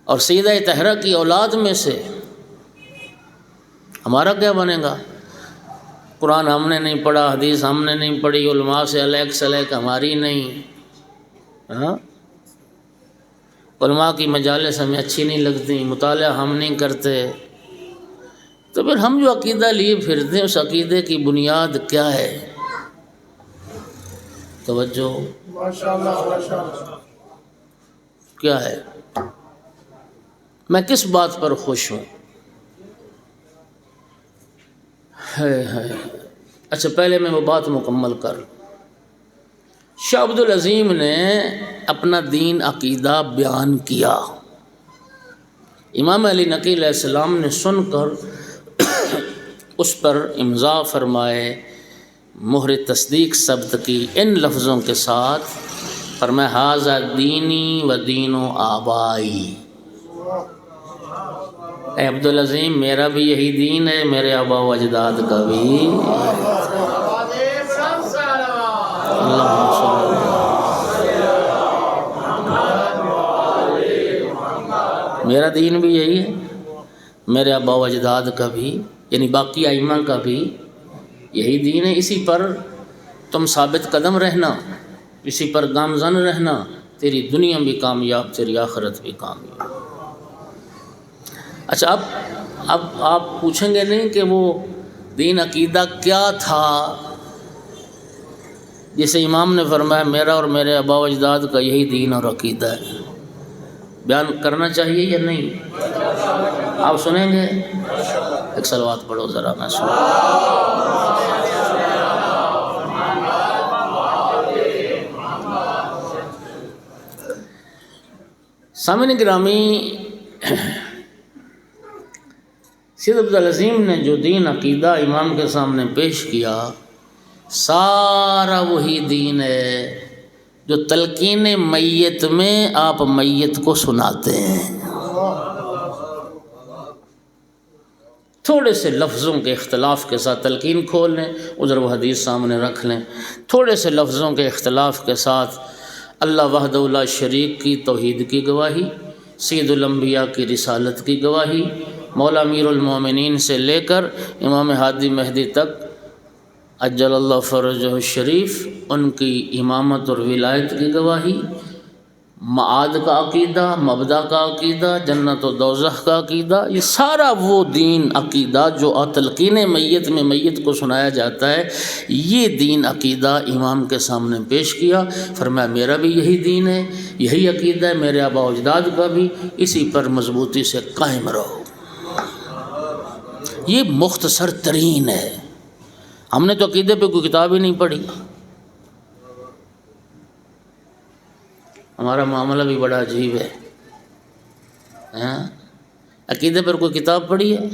اور سیدہ طاہرہ کی اولاد میں سے، ہمارا کیا بنے گا؟ قرآن ہم نے نہیں پڑھا، حدیث ہم نے نہیں پڑھی، علماء سے علیک سلیک ہماری نہیں، ہاں علماء کی مجالس ہمیں اچھی نہیں لگتی، مطالعہ ہم نہیں کرتے، تو پھر ہم جو عقیدہ لیے پھرتے ہیں اس عقیدے کی بنیاد کیا ہے؟ توجہ کیا ہے؟ میں کس بات پر خوش ہوں؟ اچھا پہلے میں وہ بات مکمل کر لوں۔ شاہ عبد العظیم نے اپنا دین عقیدہ بیان کیا، امام علی نقی علیہ السلام نے سن کر اس پر امضا فرمائے، مہر تصدیق ثبت کی ان لفظوں کے ساتھ، فرمایا ھذا دینی و دین آبائی، اے عبدالعظیم میرا بھی یہی دین ہے، میرے آبا و اجداد کا بھی، میرا دین بھی یہی ہے، میرے آبا و اجداد کا بھی، یعنی باقی ائمہ کا بھی یہی دین ہے، اسی پر تم ثابت قدم رہنا، اسی پر گامزن رہنا، تیری دنیا بھی کامیاب، تیری آخرت بھی کامیاب۔ اچھا اب آپ پوچھیں گے نہیں کہ وہ دین عقیدہ کیا تھا جسے امام نے فرمایا میرا اور میرے آبا و اجداد کا یہی دین اور عقیدہ ہے، بیان کرنا چاہیے یا نہیں؟ آپ سنیں گے؟ ایک صلوات پڑھو ذرا میں سنوں۔ سامعین گرامی، سید عبدالعظیم نے جو دین عقیدہ امام کے سامنے پیش کیا، سارا وہی دین ہے جو تلقین میت میں آپ میت کو سناتے ہیں۔ تھوڑے سے لفظوں کے اختلاف کے ساتھ تلقین کھول لیں، ادھر وہ حدیث سامنے رکھ لیں، تھوڑے سے لفظوں کے اختلاف کے ساتھ اللہ وحدہ لا شریک کی توحید کی گواہی، سید الانبیاء کی رسالت کی گواہی، مولا امیر المومنین سے لے کر امام ہادی مہدی تک عجل اللہ فرجہ الشریف، ان کی امامت اور ولایت کی گواہی، معاد کا عقیدہ، مبدا کا عقیدہ، جنت و دوزخ کا عقیدہ، یہ سارا وہ دین عقیدہ جو تلقین میت میں میت کو سنایا جاتا ہے، یہ دین عقیدہ امام کے سامنے پیش کیا، فرمایا میرا بھی یہی دین ہے، یہی عقیدہ ہے، میرے آبا و اجداد کا بھی، اسی پر مضبوطی سے قائم رہو۔ یہ مختصر ترین ہے، ہم نے تو عقیدے پہ کوئی کتاب ہی نہیں پڑھی، ہمارا معاملہ بھی بڑا عجیب ہے، عقیدے پر کوئی کتاب پڑھی ہے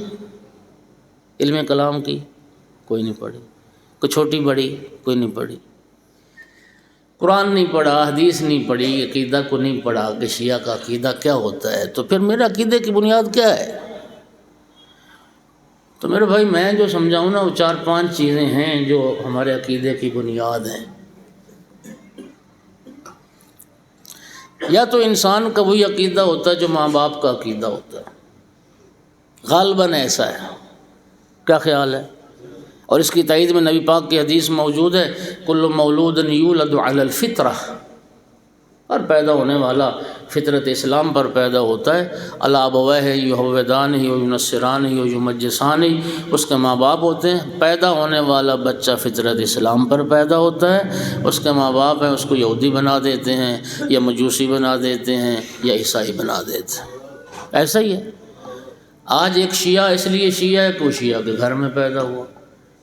علم کلام کی؟ کوئی نہیں پڑھی، کوئی چھوٹی بڑی کوئی نہیں پڑھی، قرآن نہیں پڑھا، حدیث نہیں پڑھی، عقیدہ کو نہیں پڑھا کہ شیعہ کا عقیدہ کیا ہوتا ہے، تو پھر میرے عقیدے کی بنیاد کیا ہے؟ تو میرے بھائی میں جو سمجھاؤں نا وہ 4-5 چیزیں ہیں جو ہمارے عقیدے کی بنیاد ہیں۔ یا تو انسان کا وہی عقیدہ ہوتا ہے جو ماں باپ کا عقیدہ ہوتا ہے، غالباً ایسا ہے، کیا خیال ہے؟ اور اس کی تائید میں نبی پاک کی حدیث موجود ہے، کل مولود یولد علی الفطرہ، اور پیدا ہونے والا فطرت اسلام پر پیدا ہوتا ہے، الا ابویہ یہودانہ و ینصرانہ و یمجسانہ، اس کے ماں باپ ہوتے ہیں، پیدا ہونے والا بچہ فطرت اسلام پر پیدا ہوتا ہے، اس کے ماں باپ ہیں اس کو یہودی بنا دیتے ہیں یا مجوسی بنا دیتے ہیں یا عیسائی بنا دیتے ہیں، ایسا ہی ہے۔ آج ایک شیعہ اس لیے شیعہ ہے کہ وہ شیعہ کے گھر میں پیدا ہوا،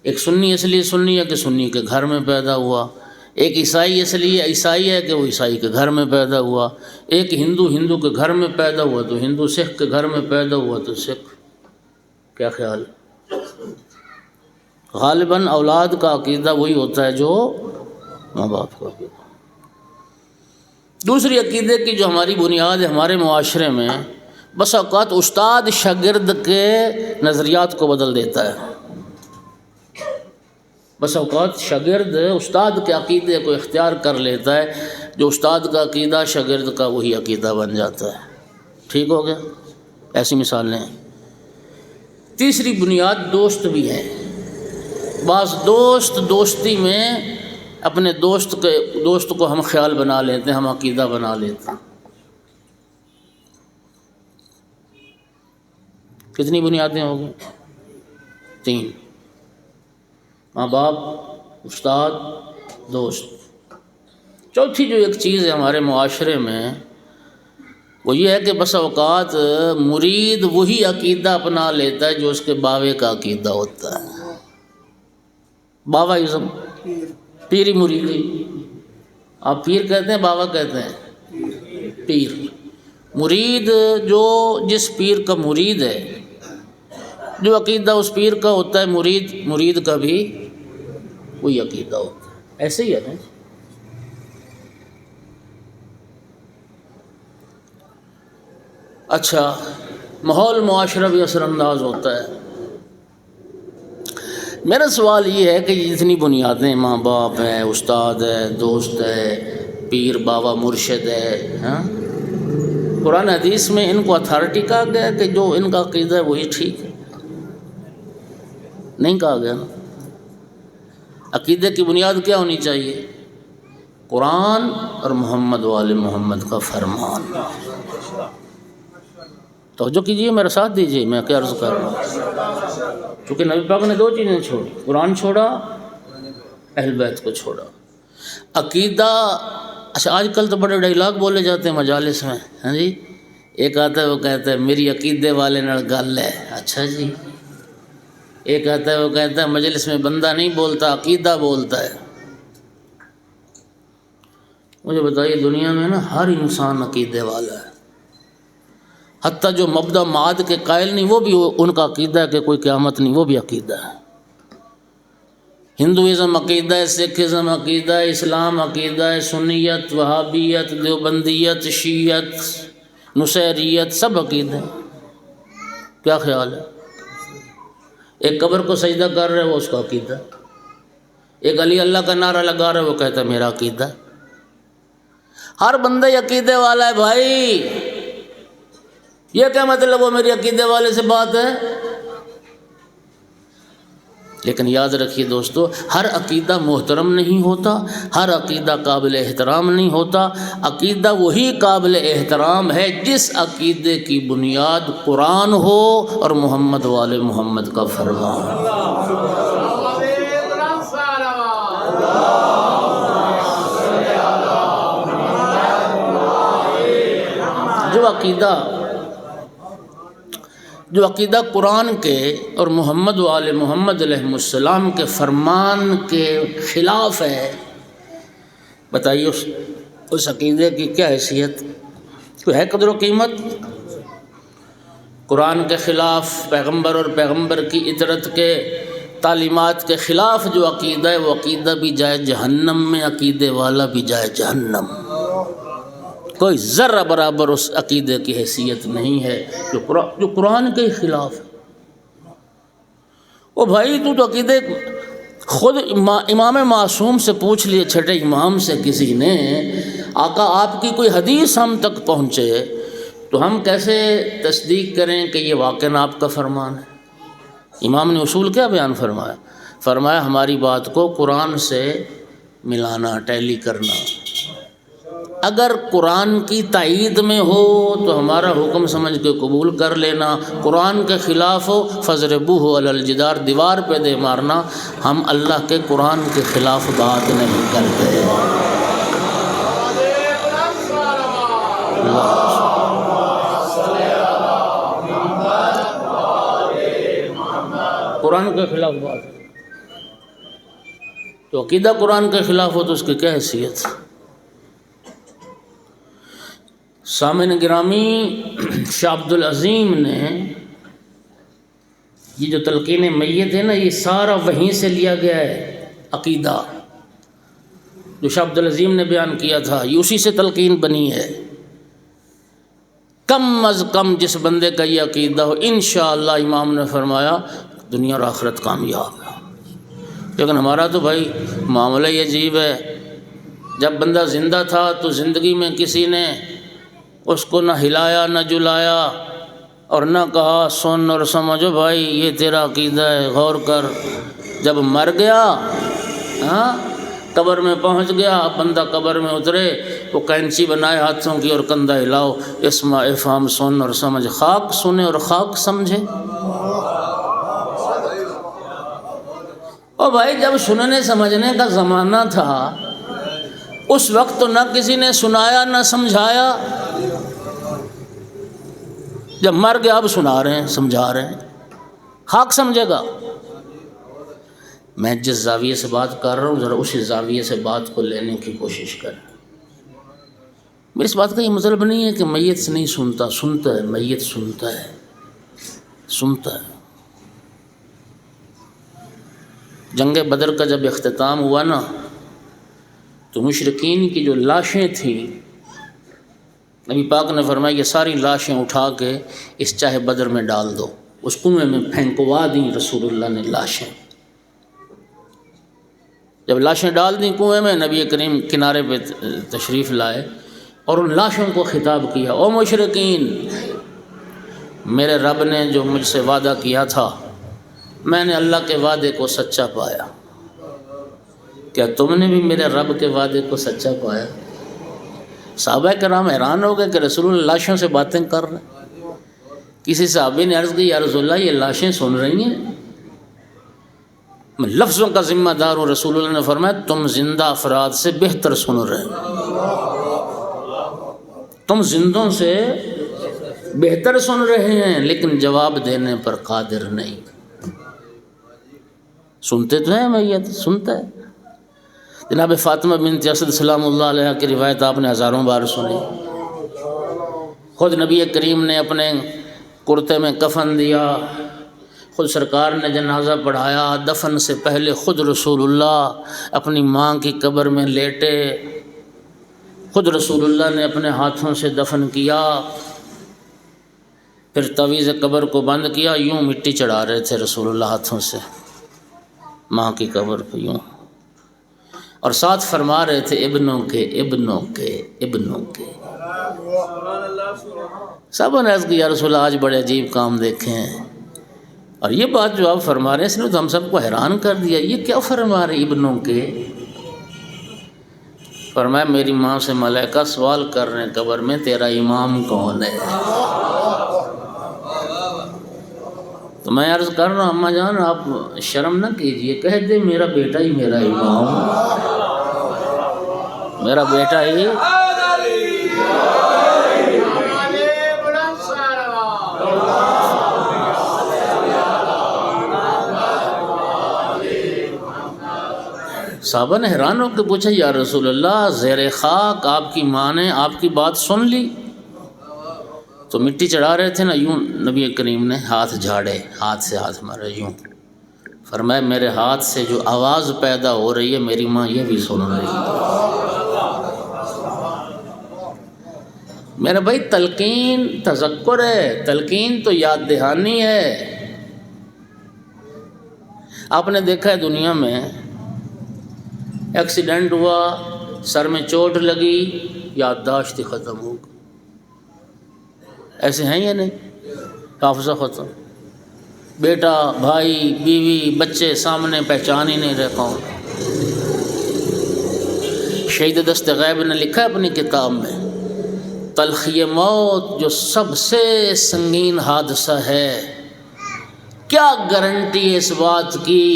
ایک سنی اس لیے سنی ہے کہ سنی کے گھر میں پیدا ہوا، ایک عیسائی اس لیے عیسائی ہے کہ وہ عیسائی کے گھر میں پیدا ہوا، ایک ہندو کے گھر میں پیدا ہوا تو ہندو، سکھ کے گھر میں پیدا ہوا تو سکھ، کیا خیال ہے؟ غالباً اولاد کا عقیدہ وہی ہوتا ہے جو ماں باپ کا عقیدہ۔ دوسری عقیدے کی جو ہماری بنیاد ہے ہمارے معاشرے میں، بس اوقات استاد شاگرد کے نظریات کو بدل دیتا ہے، بس اوقات شاگرد استاد کے عقیدے کو اختیار کر لیتا ہے، جو استاد کا عقیدہ شاگرد کا وہی عقیدہ بن جاتا ہے، ٹھیک ہو گیا؟ ایسی مثالیں ہیں۔ تیسری بنیاد دوست بھی ہیں، بعض دوستی میں اپنے دوست کو ہم خیال بنا لیتے ہیں، ہم عقیدہ بنا لیتے ہیں۔ کتنی بنیادیں ہو گئی؟ 3: ماں باپ، استاد، دوست۔ چوتھی جو ایک چیز ہے ہمارے معاشرے میں وہ یہ ہے کہ بس اوقات مرید وہی عقیدہ اپنا لیتا ہے جو اس کے باوے کا عقیدہ ہوتا ہے۔ باواازم، پیری مریدی۔ آپ پیر کہتے ہیں، بابا کہتے ہیں؟ پیر۔ مرید جو جس پیر کا مرید ہے، جو عقیدہ اس پیر کا ہوتا ہے، مرید کا بھی وہی عقیدہ ہوتا ہے۔ ایسے ہی ہے نا؟ اچھا، ماحول معاشرہ بھی اثر انداز ہوتا ہے۔ میرا سوال یہ ہے کہ جتنی بنیادیں، ماں باپ ہے، استاد ہے، دوست ہے، پیر بابا مرشد ہے، ہاں، قرآن حدیث میں ان کو اتھارٹی کہا گیا کہ جو ان کا عقیدہ ہے وہی ٹھیک ہے؟ نہیں کہا گیا نا۔ عقیدے کی بنیاد کیا ہونی چاہیے؟ قرآن اور محمد وآل محمد کا فرمان۔ توجہ کیجیے، میرا ساتھ دیجیے، میں کیا عرض کر رہا ہوں۔ کیونکہ نبی پاک نے 2 چیزیں چھوڑی، قرآن چھوڑا، اہل بیت کو چھوڑا۔ عقیدہ، اچھا آج کل تو بڑے ڈائلاگ بولے جاتے ہیں مجالس میں، ہاں جی، ایک آتا ہے وہ کہتا ہے میری عقیدے والے نال گل ہے، اچھا جی۔ ایک آتا ہے وہ کہتا ہے مجلس میں بندہ نہیں بولتا، عقیدہ بولتا ہے۔ مجھے بتائیے، دنیا میں نا ہر انسان عقیدے والا ہے، حتیٰ جو مبدا معاد کے قائل نہیں وہ بھی ان کا عقیدہ ہے کہ کوئی قیامت نہیں، وہ بھی عقیدہ ہے۔ ہندوازم عقیدہ ہے، سکھزم عقیدہ ہے، اسلام عقیدہ ہے، سنیت، وہابیت، دیوبندیت، شیعت، نصیریت، سب عقیدہ ہے۔ کیا خیال ہے؟ ایک قبر کو سجدہ کر رہے وہ اس کا عقیدہ، ایک علی اللہ کا نعرہ لگا رہا ہے وہ کہتا ہے میرا عقیدہ۔ ہر بندہ عقیدے والا ہے بھائی۔ یہ کیا مطلب وہ میری عقیدے والے سے بات ہے؟ لیکن یاد رکھیے دوستو، ہر عقیدہ محترم نہیں ہوتا، ہر عقیدہ قابل احترام نہیں ہوتا۔ عقیدہ وہی قابل احترام ہے جس عقیدے کی بنیاد قرآن ہو اور محمد والے محمد کا فرمان۔ جو عقیدہ قرآن کے اور محمد و آل محمد علیہ السلام کے فرمان کے خلاف ہے، بتائیے اس عقیدے کی کیا حیثیت؟ کوئی ہے قدر و قیمت؟ قرآن کے خلاف، پیغمبر اور پیغمبر کی اطاعت کے تعلیمات کے خلاف جو عقیدہ ہے وہ عقیدہ بھی جائے جہنم میں، عقیدے والا بھی جائے جہنم۔ کوئی ذرہ برابر اس عقیدے کی حیثیت نہیں ہے جو قرآن کے خلاف ہے۔ او بھائی تو عقیدے خود امام معصوم سے پوچھ لیے، چھٹے امام سے کسی نے، آقا آپ کی کوئی حدیث ہم تک پہنچے تو ہم کیسے تصدیق کریں کہ یہ واقعاً آپ کا فرمان ہے؟ امام نے اصول کیا بیان فرمایا؟ فرمایا ہماری بات کو قرآن سے ملانا، ٹیلی کرنا۔ اگر قرآن کی تائید میں ہو تو ہمارا حکم سمجھ کے قبول کر لینا، قرآن کے خلاف ہو فضربوہ علی الجدار، دیوار پہ دے مارنا۔ ہم اللہ کے قرآن کے خلاف بات نہیں کرتے۔ قرآن کے خلاف بات تو عقیدہ قرآن کے خلاف ہو تو اس کی کیا حیثیت؟ سامعین گرامی، شاہ عبد العظیم نے یہ جو تلقین میت ہے نا، یہ سارا وہیں سے لیا گیا ہے۔ عقیدہ جو شاہ عبد العظیم نے بیان کیا تھا یہ اسی سے تلقین بنی ہے۔ کم از کم جس بندے کا یہ عقیدہ ہو، انشاءاللہ امام نے فرمایا دنیا اور آخرت کامیاب ہے۔ لیکن ہمارا تو بھائی معاملہ ہی عجیب ہے۔ جب بندہ زندہ تھا تو زندگی میں کسی نے اس کو نہ ہلایا نہ جلایا اور نہ کہا سن اور سمجھو بھائی یہ تیرا عقیدہ ہے، غور کر۔ جب مر گیا قبر میں پہنچ گیا، بندہ قبر میں اترے، وہ کینچی بنائے ہاتھوں کی اور کندھا ہلاؤ، اسمع افہام سن اور سمجھ، خاک سنے اور خاک سمجھے۔ اور بھائی جب سننے سمجھنے کا زمانہ تھا اس وقت تو نہ کسی نے سنایا نہ سمجھایا، جب مر گیا اب سنا رہے ہیں سمجھا رہے ہیں، خاک سمجھے گا۔ میں جس زاویے سے بات کر رہا ہوں ذرا اسی زاویے سے بات کو لینے کی کوشش کریں۔ میری اس بات کا یہ مطلب نہیں ہے کہ میت سے نہیں سنتا، سنتا ہے، میت سنتا ہے، سنتا ہے۔ جنگ بدر کا جب اختتام ہوا نا تو مشرکین کی جو لاشیں تھیں، نبی پاک نے فرمایا یہ ساری لاشیں اٹھا کے اس چاہے بدر میں ڈال دو، اس کنویں میں پھینکوا دیں رسول اللہ نے لاشیں۔ جب لاشیں ڈال دیں کنویں میں، نبی کریم کنارے پہ تشریف لائے اور ان لاشوں کو خطاب کیا، او مشرکین، میرے رب نے جو مجھ سے وعدہ کیا تھا میں نے اللہ کے وعدے کو سچا پایا، کیا تم نے بھی میرے رب کے وعدے کو سچا پایا؟ صحابہ کرام حیران ہو گئے کہ رسول اللہ لاشوں سے باتیں کر رہے ہیں۔ کسی صحابی نے عرض کی یا رسول اللہ یہ لاشیں سن رہی ہیں؟ میں لفظوں کا ذمہ دار ہوں۔ رسول اللہ نے فرمایا تم زندہ افراد سے بہتر سن رہے ہیں، تم زندوں سے بہتر سن رہے ہیں لیکن جواب دینے پر قادر نہیں۔ سنتے تو ہیں میت، سنتا ہے۔ جناب فاطمہ بنت اسد سلام اللہ علیہ کی روایت آپ نے ہزاروں بار سنی۔ خود نبی کریم نے اپنے کرتے میں کفن دیا، خود سرکار نے جنازہ پڑھایا، دفن سے پہلے خود رسول اللہ اپنی ماں کی قبر میں لیٹے، خود رسول اللہ نے اپنے ہاتھوں سے دفن کیا، پھر تعویذ قبر کو بند کیا، یوں مٹی چڑھا رہے تھے رسول اللہ ہاتھوں سے ماں کی قبر پہ یوں، اور ساتھ فرما رہے تھے ابنوں کے ابنوں کے ابنوں کے۔ سب نے عرض کی یا رسول اللہ آج بڑے عجیب کام دیکھے ہیں، اور یہ بات جو آپ فرما رہے ہیں اس نے تو ہم سب کو حیران کر دیا، یہ کیا فرما رہے ابنوں کے؟ فرمایا میری ماں سے ملائکہ سوال کر رہے ہیں قبر میں تیرا امام کون ہے؟ تو میں عرض کر رہا ہوں اماں جان آپ شرم نہ کیجئے، کہہ دے میرا بیٹا ہی میرا امام، میرا بیٹا ہی۔ صحابہ نے حیران ہو کے پوچھا یا رسول اللہ زیر خاک آپ کی ماں نے آپ کی بات سن لی؟ تو مٹی چڑھا رہے تھے نا، یوں نبی کریم نے ہاتھ جھاڑے، ہاتھ سے ہاتھ مارے یوں، فرمایا میرے ہاتھ سے جو آواز پیدا ہو رہی ہے میری ماں یہ بھی سن رہی ہے۔ میرا بھائی تلقین تذکر ہے، تلقین تو یاد دہانی ہے۔ آپ نے دیکھا ہے دنیا میں ایکسیڈنٹ ہوا، سر میں چوٹ لگی، یادداشت ختم ہو گئی، ایسے ہیں یا نہیں؟ حافظہ ختم، بیٹا بھائی بیوی بچے سامنے پہچان ہی نہیں رہے کون۔ شہید دست غیب نے لکھا ہے اپنی کتاب میں تلخی موت جو سب سے سنگین حادثہ ہے، کیا گارنٹی ہے اس بات کی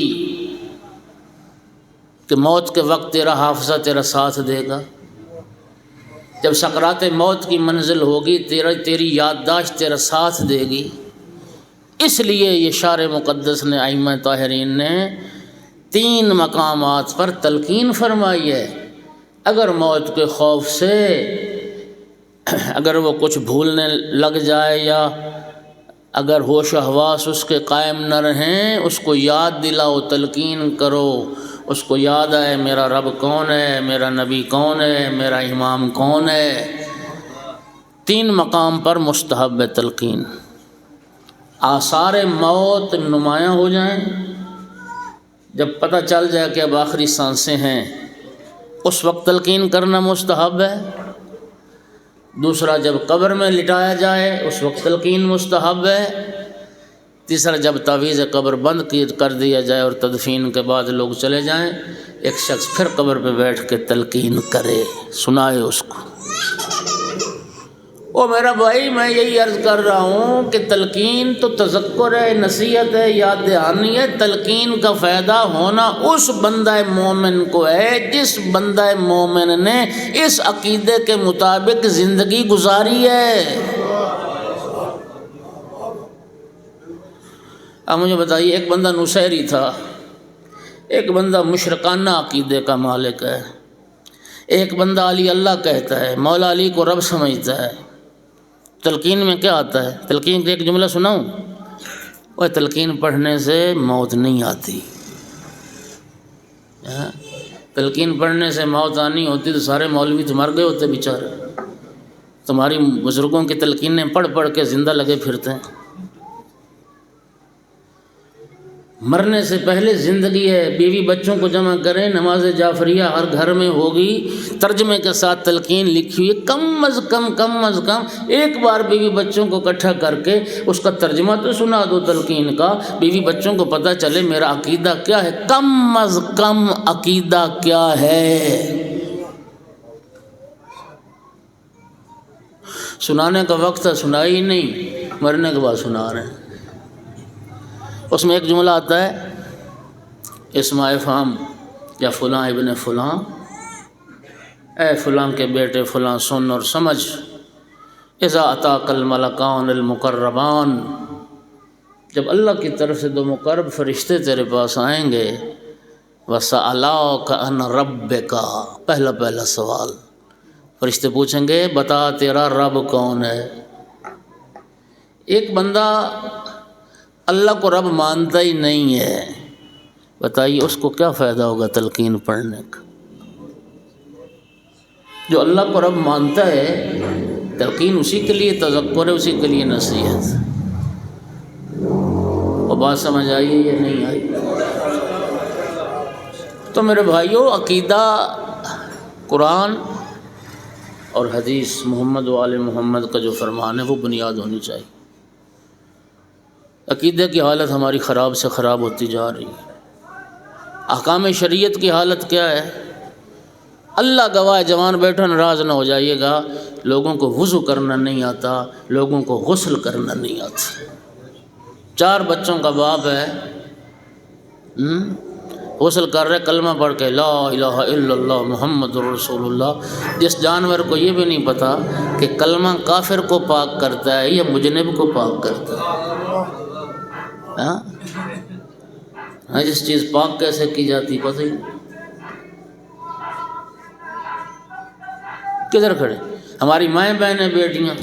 کہ موت کے وقت تیرا حافظہ تیرا ساتھ دے گا؟ جب سکرات موت کی منزل ہوگی تیری یادداشت تیرا ساتھ دے گی۔ اس لیے یہ شارع مقدس نے ائمہ طاہرین نے 3 مقامات پر تلقین فرمائی ہے۔ اگر موت کے خوف سے اگر وہ کچھ بھولنے لگ جائے یا اگر ہوش و حواس اس کے قائم نہ رہیں، اس کو یاد دلاؤ، تلقین کرو، اس کو یاد آئے میرا رب کون ہے، میرا نبی کون ہے، میرا امام کون ہے۔ 3 مقام پر مستحب ہے تلقین۔ آثار موت نمایاں ہو جائیں، جب پتہ چل جائے کہ اب آخری سانسیں ہیں، اس وقت تلقین کرنا مستحب ہے۔ دوسرا جب قبر میں لٹایا جائے اس وقت تلقین مستحب ہے۔ تیسرا جب تعویذ قبر بند کر دیا جائے اور تدفین کے بعد لوگ چلے جائیں، ایک شخص پھر قبر پہ بیٹھ کے تلقین کرے، سنائے اس کو۔ او میرا بھائی، میں یہی عرض کر رہا ہوں کہ تلقین تو تذکر ہے، نصیحت ہے، یاد دہانی ہے۔ تلقین کا فائدہ ہونا اس بندہ مومن کو ہے جس بندہ مومن نے اس عقیدے کے مطابق زندگی گزاری ہے۔ اب مجھے بتائیے، ایک بندہ نصیری تھا، ایک بندہ مشرکانہ عقیدے کا مالک ہے، ایک بندہ علی اللہ کہتا ہے، مولا علی کو رب سمجھتا ہے۔ تلقین میں کیا آتا ہے؟ تلقین کا ایک جملہ سناؤں؟ وہ تلقین پڑھنے سے موت نہیں آتی۔ تلقین پڑھنے سے موت آنی ہوتی تو سارے مولوی تو مر گئے ہوتے بیچارے۔ تمہاری بزرگوں کی تلقینیں پڑھ پڑھ کے زندہ لگے پھرتے ہیں۔ مرنے سے پہلے زندگی ہے، بیوی بچوں کو جمع کریں، نماز جعفریہ ہر گھر میں ہوگی، ترجمے کے ساتھ تلقین لکھی ہوئی، کم از کم ایک بار بیوی بچوں کو اکٹھا کر کے اس کا ترجمہ تو سنا دو تلقین کا، بیوی بچوں کو پتہ چلے میرا عقیدہ کیا ہے، کم از کم عقیدہ کیا ہے۔ سنانے کا وقت ہے، سنائی ہی نہیں، مرنے کے بعد سنا رہے ہیں۔ اس میں ایک جملہ آتا ہے، اسماء فہم یا فلاں ابن فلاں، اے فلاں کے بیٹے فلاں سن اور سمجھ، اذا اتاک الملکان المقربان، جب اللہ کی طرف سے دو مقرب فرشتے تیرے پاس آئیں گے، وَسَأَلَاكَ عَنْ رَبِّكَ، پہلا سوال فرشتے پوچھیں گے بتا تیرا رب کون ہے۔ ایک بندہ اللہ کو رب مانتا ہی نہیں ہے، بتائیے اس کو کیا فائدہ ہوگا تلقین پڑھنے کا؟ جو اللہ کو رب مانتا ہے، تلقین اسی کے لیے تذکر ہے، اسی کے لیے نصیحت۔ اور بات سمجھ آئی یا نہیں آئی؟ تو میرے بھائیوں، عقیدہ قرآن اور حدیث محمد و آل محمد کا جو فرمان ہے وہ بنیاد ہونی چاہیے۔ عقیدے کی حالت ہماری خراب سے خراب ہوتی جا رہی ہے۔ احکام شریعت کی حالت کیا ہے؟ اللہ گواہ، جوان بیٹھو ناراض نہ ہو جائیے گا، لوگوں کو وضو کرنا نہیں آتا، لوگوں کو غسل کرنا نہیں آتا۔ 4 بچوں کا باپ ہے، غسل کر رہے کلمہ پڑھ کے لا الہ الا اللہ محمد رسول اللہ، جس جانور کو یہ بھی نہیں پتا کہ کلمہ کافر کو پاک کرتا ہے یا مجنب کو پاک کرتا ہے۔ جس چیز پاک کیسے کی جاتی پتہ ہی نہیں۔ کدھر کھڑے ہماری مائیں بہنیں بیٹیاں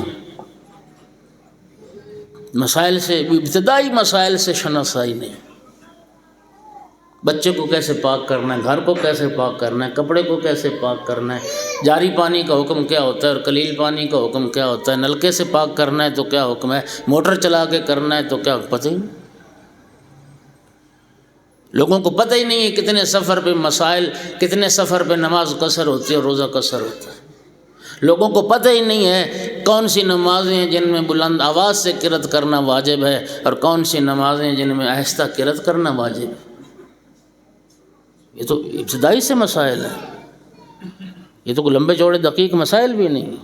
مسائل سے، ابتدائی مسائل سے شناسائی نہیں، بچے کو کیسے پاک کرنا ہے، گھر کو کیسے پاک کرنا ہے، کپڑے کو کیسے پاک کرنا ہے، جاری پانی کا حکم کیا ہوتا ہے اور قلیل پانی کا حکم کیا ہوتا ہے، نلکے سے پاک کرنا ہے تو کیا حکم ہے، موٹر چلا کے کرنا ہے تو کیا، پتہ ہی نہیں۔ لوگوں کو پتہ ہی نہیں ہے کتنے سفر پہ مسائل، کتنے سفر پہ نماز قصر ہوتی ہے اور روزہ قصر ہوتا ہے۔ لوگوں کو پتہ ہی نہیں ہے کون سی نمازیں ہیں جن میں بلند آواز سے قرات کرنا واجب ہے اور کون سی نمازیں ہیں جن میں آہستہ قرات کرنا واجب ہے۔ یہ تو ابتدائی سے مسائل ہیں، یہ تو کوئی لمبے چوڑے دقیق مسائل بھی نہیں۔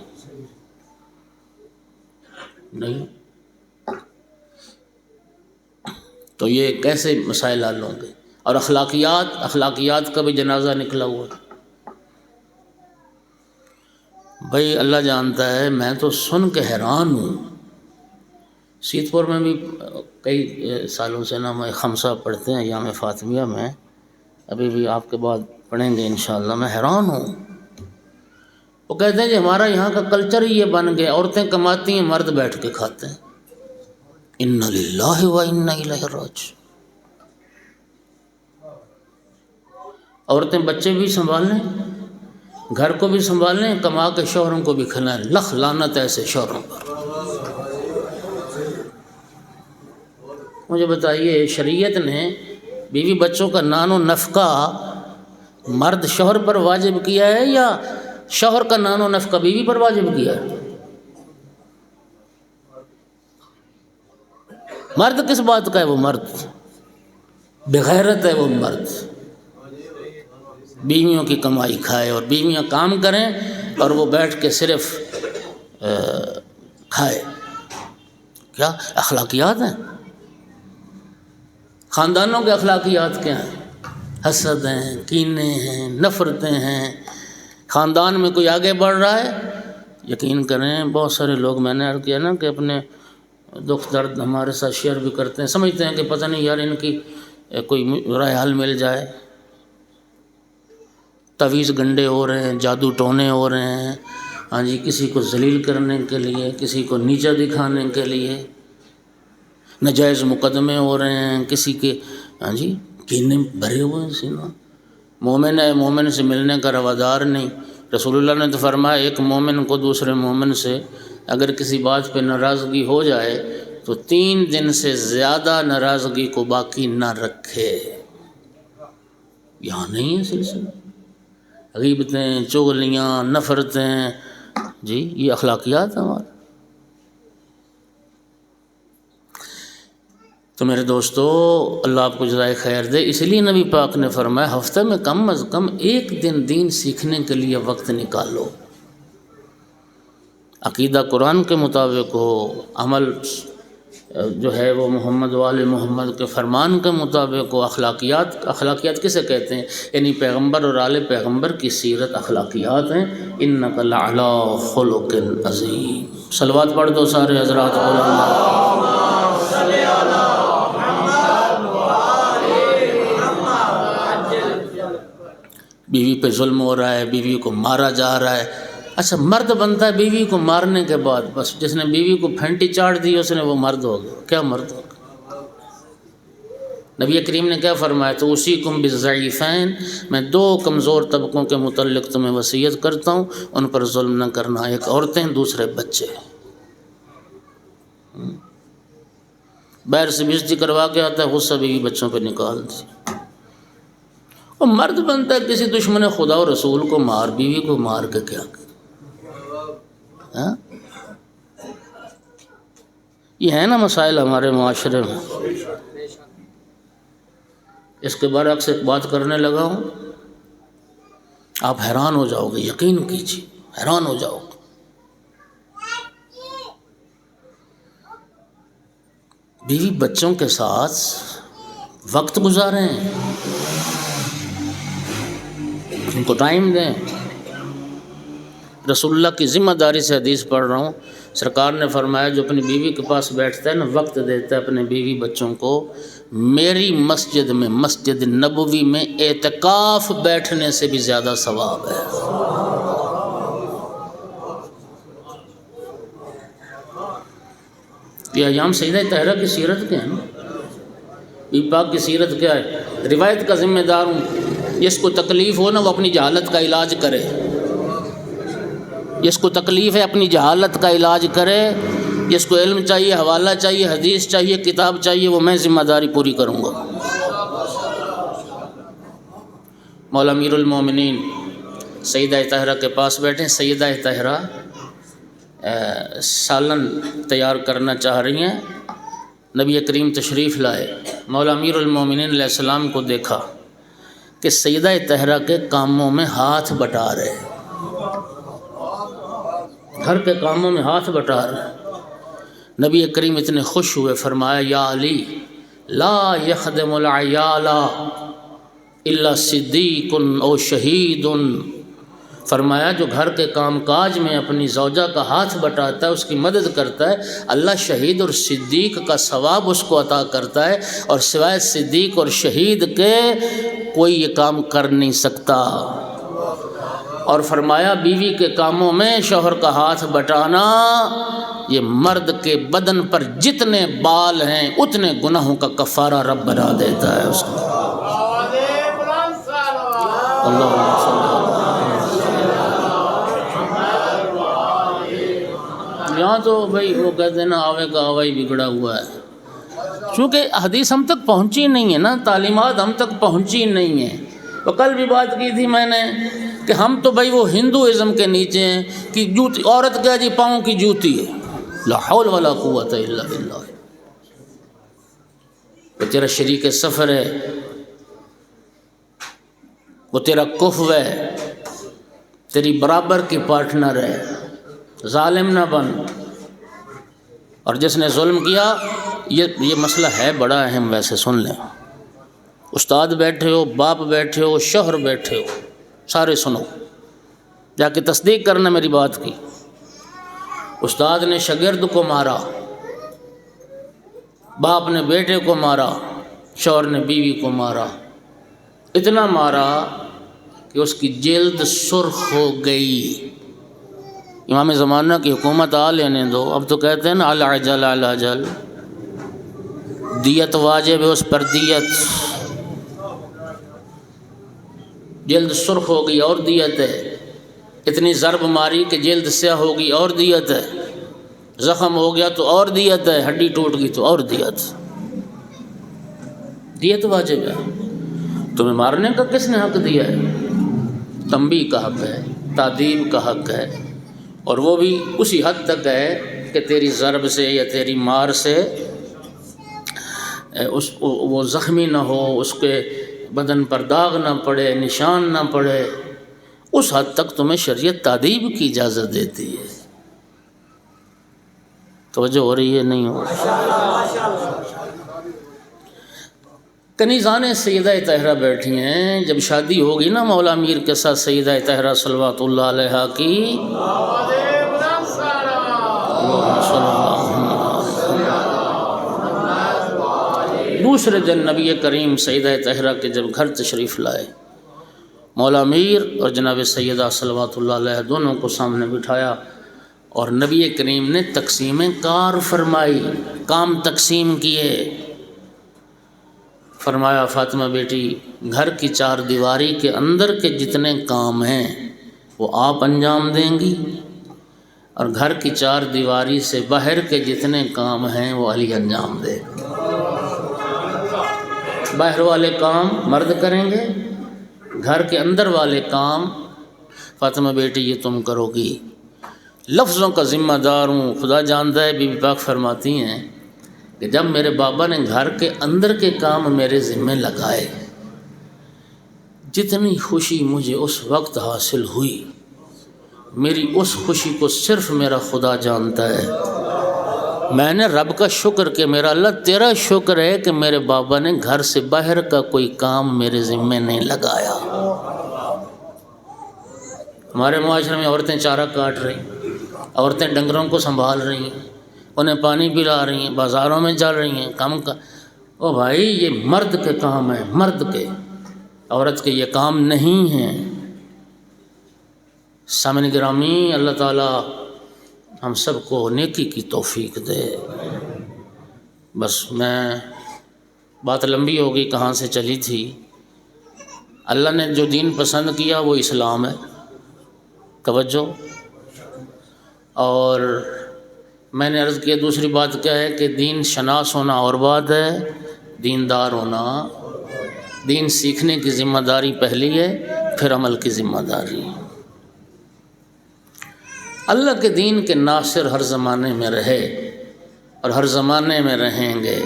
تو یہ کیسے مسائل حل ہوں گے؟ اور اخلاقیات کا بھی جنازہ نکلا ہوا ہے۔ بھائی اللہ جانتا ہے، میں تو سن کے حیران ہوں۔ سیت پور میں بھی کئی سالوں سے میں خمسہ پڑھتے ہیں ایام فاطمیہ میں، ابھی بھی آپ کے بعد پڑھیں گے انشاءاللہ۔ میں حیران ہوں، وہ کہتے ہیں کہ ہمارا یہاں کا کلچر ہی یہ بن گیا، عورتیں کماتی ہیں، مرد بیٹھ کے کھاتے ہیں۔ انا للہ و انا الیہ راجعون۔ عورتیں بچے بھی سنبھالیں، گھر کو بھی سنبھالیں، کما کے شوہروں کو بھی کھلائیں۔ لخ لعنت ایسے شوہروں پر۔ مجھے بتائیے، شریعت نے بیوی بچوں کا نان و نفقہ مرد شوہر پر واجب کیا ہے یا شوہر کا نان و نفقہ بیوی پر واجب کیا ہے؟ مرد کس بات کا ہے؟ وہ مرد بغیرت ہے، وہ مرد بیویوں کی کمائی کھائے اور بیویاں کام کریں اور وہ بیٹھ کے صرف کھائے۔ کیا اخلاقیات ہیں؟ خاندانوں کے اخلاقیات کیا ہیں؟ حسد ہیں، کینے ہیں، نفرتیں ہیں۔ خاندان میں کوئی آگے بڑھ رہا ہے، یقین کریں بہت سارے لوگ، میں نے عرض کیا نا کہ اپنے دکھ درد ہمارے ساتھ شیئر بھی کرتے ہیں، سمجھتے ہیں کہ پتہ نہیں یار ان کی کوئی رائے حل مل جائے، تویز گنڈے ہو رہے ہیں، جادو ٹونے ہو رہے ہیں، ہاں جی، کسی کو ذلیل کرنے کے لیے، کسی کو نیچا دکھانے کے لیے ناجائز مقدمے ہو رہے ہیں، کسی کے ہاں جی کینے بھرے ہوئے ہیں سینہ۔ مومن ہے مومن سے ملنے کا روادار نہیں۔ رسول اللہ نے تو فرمایا ایک مومن کو دوسرے مومن سے اگر کسی بات پہ ناراضگی ہو جائے تو 3 دن سے زیادہ ناراضگی کو باقی نہ رکھے۔ یہاں نہیں ہے سلسلہ، غیبتیں، چغلیاں، نفرتیں، جی یہ اخلاقیات ہیں ہمارے۔ تو میرے دوستو، اللہ آپ کو جزائے خیر دے، اس لیے نبی پاک نے فرمایا ہفتہ میں کم از کم 1 دن دین سیکھنے کے لیے وقت نکالو۔ عقیدہ قرآن کے مطابق ہو، عمل جو ہے وہ محمد وآل محمد کے فرمان کے مطابق ہو۔ اخلاقیات کسے کہتے ہیں؟ یعنی پیغمبر اور آل پیغمبر کی سیرت اخلاقیات ہیں۔ انک لعلی خلق عظیم۔ صلوات پڑھ دو سارے حضرات بیوی پہ ظلم ہو رہا ہے، بیوی کو مارا جا رہا ہے۔ اچھا، مرد بنتا ہے بیوی کو مارنے کے بعد، بس جس نے بیوی کو پھینٹی چاٹ دی اس نے وہ مرد ہو گیا۔ کیا مرد ہو گیا؟ نبی کریم نے کیا فرمایا؟ تو اوصیکم بالضعیفین، میں 2 کمزور طبقوں کے متعلق تمہیں وصیت کرتا ہوں، ان پر ظلم نہ کرنا، ایک عورتیں، دوسرے بچے۔ باہر سے بےزتی کروا کے آتا ہے، غصہ بیوی بچوں پہ نکال دی۔ اور مرد بنتا ہے کسی دشمن خدا و رسول کو مار، بیوی کو مار کے کیا کرے؟ ہاں؟ یہ ہے نا مسائل ہمارے معاشرے میں۔ اس کے برعکس ایک بات کرنے لگا ہوں، آپ حیران ہو جاؤ گے، یقین کیجیے حیران ہو جاؤ گے۔ بیوی بچوں کے ساتھ وقت گزاریں، ان کو ٹائم دیں۔ رسول اللہ کی ذمہ داری سے حدیث پڑھ رہا ہوں، سرکار نے فرمایا جو اپنی بیوی کے پاس بیٹھتا ہے نا، وقت دیتا ہے اپنے بیوی بچوں کو، میری مسجد میں، مسجد نبوی میں اعتکاف بیٹھنے سے بھی زیادہ ثواب ہے۔ یہ ایام سیدہ طاہرہ کی سیرت کے ہیں، بی پاک کی سیرت کیا ہے؟ روایت کا ذمہ دار ہوں، جس کو تکلیف ہو نا وہ اپنی جہالت کا علاج کرے، جس کو تکلیف ہے اپنی جہالت کا علاج کرے، جس کو علم چاہیے، حوالہ چاہیے، حدیث چاہیے، کتاب چاہیے، وہ میں ذمہ داری پوری کروں گا۔ مولا امیر المومنین سیدہ طاہرہ کے پاس بیٹھے، سیدہ طاہرہ سالن تیار کرنا چاہ رہی ہیں، نبی کریم تشریف لائے، مولا امیر المومنین علیہ السلام کو دیکھا کہ سیدہ طاہرہ کے کاموں میں ہاتھ بٹا رہے، گھر کے کاموں میں ہاتھ بٹا رہے۔ نبی کریم اتنے خوش ہوئے، فرمایا یا علی لا یخدم العیال الا صدیق او شہید، فرمایا جو گھر کے کام کاج میں اپنی زوجہ کا ہاتھ بٹاتا ہے، اس کی مدد کرتا ہے، اللہ شہید اور صدیق کا ثواب اس کو عطا کرتا ہے، اور سوائے صدیق اور شہید کے کوئی یہ کام کر نہیں سکتا۔ اور فرمایا بیوی کے کاموں میں شوہر کا ہاتھ بٹانا یہ مرد کے بدن پر جتنے بال ہیں اتنے گناہوں کا کفارہ رب بنا دیتا ہے اس کو۔ یہاں تو بھائی وہ کہتے ہیں نا آوے کا آوا ہی بگڑا ہوا ہے، چونکہ حدیث ہم تک پہنچی نہیں ہے نا، تعلیمات ہم تک پہنچی نہیں ہیں۔ تو کل بھی بات کی تھی میں نے کہ ہم تو بھائی وہ ہندوازم کے نیچے ہیں کہ جوتی، عورت کیا جی پاؤں کی جوتی ہے، لا حول ولا قوت الا باللہ۔ وہ تیرا شریک سفر ہے، وہ تیرا کفو ہے، تیری برابر کی پارٹنر ہے، ظالم نہ بن۔ اور جس نے ظلم کیا، یہ مسئلہ ہے بڑا اہم، ویسے سن لیں، استاد بیٹھے ہو، باپ بیٹھے ہو، شوہر بیٹھے ہو، سارے سنو، جا کے تصدیق کرنا میری بات کی۔ استاد نے شاگرد کو مارا، باپ نے بیٹے کو مارا، شوہر نے بیوی کو مارا، اتنا مارا کہ اس کی جلد سرخ ہو گئی۔ امام زمانہ کی حکومت آ لینے دو، اب تو کہتے ہیں نا العجل العجل، دیت واجب ہے اس پر دیت۔ جلد سرخ ہو گئی اور دیت ہے، اتنی ضرب ماری کہ جلد سیاہ ہو گئی اور دیت ہے، زخم ہو گیا تو اور دیت ہے، ہڈی ٹوٹ گئی تو اور دیت۔ دیت واجب ہے۔ تمہیں مارنے کا کس نے حق دیا ہے؟ تنبیہ کا حق ہے، تعدیب کا حق ہے، اور وہ بھی اسی حد تک ہے کہ تیری ضرب سے یا تیری مار سے وہ زخمی نہ ہو، اس کے بدن پر داغ نہ پڑے، نشان نہ پڑے، اس حد تک تمہیں شریعت تعدیب کی اجازت دیتی ہے۔ توجہ ہو رہی ہے نہیں ہو رہی؟ کنیزان سیدہ طاہرہ بیٹھی ہیں، جب شادی ہوگی نا مولا میر کے ساتھ سیدہ طاہرہ صلوات اللہ علیہا کی، دوسرے دن نبی کریم سیدہ طاہرہ کے جب گھر تشریف لائے، مولا میر اور جناب سیدہ صلوات اللہ علیہ دونوں کو سامنے بٹھایا، اور نبی کریم نے تقسیم کار فرمائی، کام تقسیم کیے۔ فرمایا فاطمہ بیٹی، گھر کی چار دیواری کے اندر کے جتنے کام ہیں وہ آپ انجام دیں گی، اور گھر کی چار دیواری سے باہر کے جتنے کام ہیں وہ علی انجام دے گا۔ باہر والے کام مرد کریں گے، گھر کے اندر والے کام فاطمہ بیٹی یہ تم کرو گی۔ لفظوں کا ذمہ دار ہوں، خدا جانتا ہے۔ بی بی پاک فرماتی ہیں کہ جب میرے بابا نے گھر کے اندر کے کام میرے ذمہ لگائے، جتنی خوشی مجھے اس وقت حاصل ہوئی، میری اس خوشی کو صرف میرا خدا جانتا ہے۔ میں نے رب کا شکر کہ میرا اللہ تیرا شکر ہے کہ میرے بابا نے گھر سے باہر کا کوئی کام میرے ذمہ نہیں لگایا۔ ہمارے معاشرے میں عورتیں چارہ کاٹ رہی، عورتیں ڈنگروں کو سنبھال رہی ہیں، انہیں پانی پلا رہی ہیں، بازاروں میں چل رہی ہیں، کام کا۔ او بھائی، یہ مرد کے کام ہیں، مرد کے، عورت کے یہ کام نہیں ہیں۔ سامعین گرامی، اللہ تعالیٰ ہم سب کو نیکی کی توفیق دے۔ بس میں بات لمبی ہو گئی، کہاں سے چلی تھی۔ اللہ نے جو دین پسند کیا وہ اسلام ہے، توجہ۔ اور میں نے عرض کیا دوسری بات کیا ہے کہ دین شناس ہونا اور بات ہے، دیندار ہونا، دین سیکھنے کی ذمہ داری پہلی ہے، پھر عمل کی ذمہ داری۔ اللہ کے دین کے ناصر ہر زمانے میں رہے اور ہر زمانے میں رہیں گے،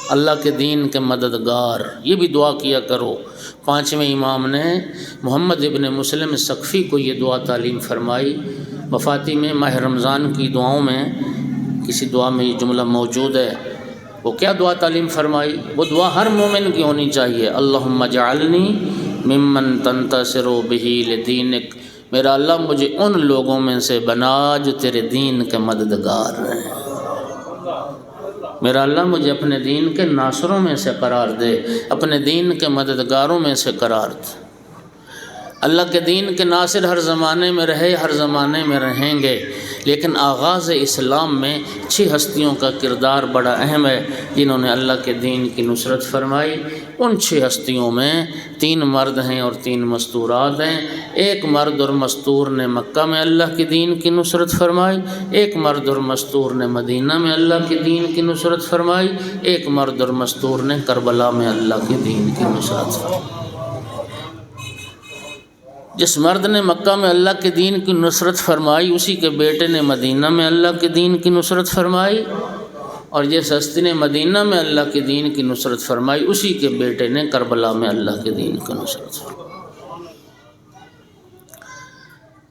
اللہ کے دین کے مددگار۔ یہ بھی دعا کیا کرو۔ پانچویں امام نے محمد ابن مسلم سقفی کو یہ دعا تعلیم فرمائی۔ وفاتی میں ماہ رمضان کی دعاؤں میں کسی دعا میں یہ جملہ موجود ہے۔ وہ کیا دعا تعلیم فرمائی؟ وہ دعا ہر مومن کی ہونی چاہیے۔ اللہم اجعلنی ممن تنتصر بہ لدینک، میرا اللہ مجھے ان لوگوں میں سے بنا جو تیرے دین کے مددگار ہیں۔ میرا اللہ مجھے اپنے دین کے ناصروں میں سے قرار دے، اپنے دین کے مددگاروں میں سے قرار دے۔ اللہ کے دین کے ناصر ہر زمانے میں رہے، ہر زمانے میں رہیں گے، لیکن آغاز اسلام میں 6 ہستیوں کا کردار بڑا اہم ہے جنہوں نے اللہ کے دین کی نصرت فرمائی۔ ان 6 ہستیوں میں 3 مرد ہیں اور 3 مستورات ہیں۔ ایک مرد اور مستور نے مکہ میں اللہ کے دین کی نصرت فرمائی، ایک مرد اور مستور نے مدینہ میں اللہ کے دین کی نصرت فرمائی، ایک مرد اور مستور نے کربلا میں اللہ کے دین کی نصرت فرمائی۔ جس مرد نے مکہ میں اللہ کے دین کی نصرت فرمائی، اسی کے بیٹے نے مدینہ میں اللہ کے دین کی نصرت فرمائی، اور جس ہستی نے مدینہ میں اللہ کے دین کی نصرت فرمائی اسی کے بیٹے نے کربلا میں اللہ کے دین کی نصرت فرمائی۔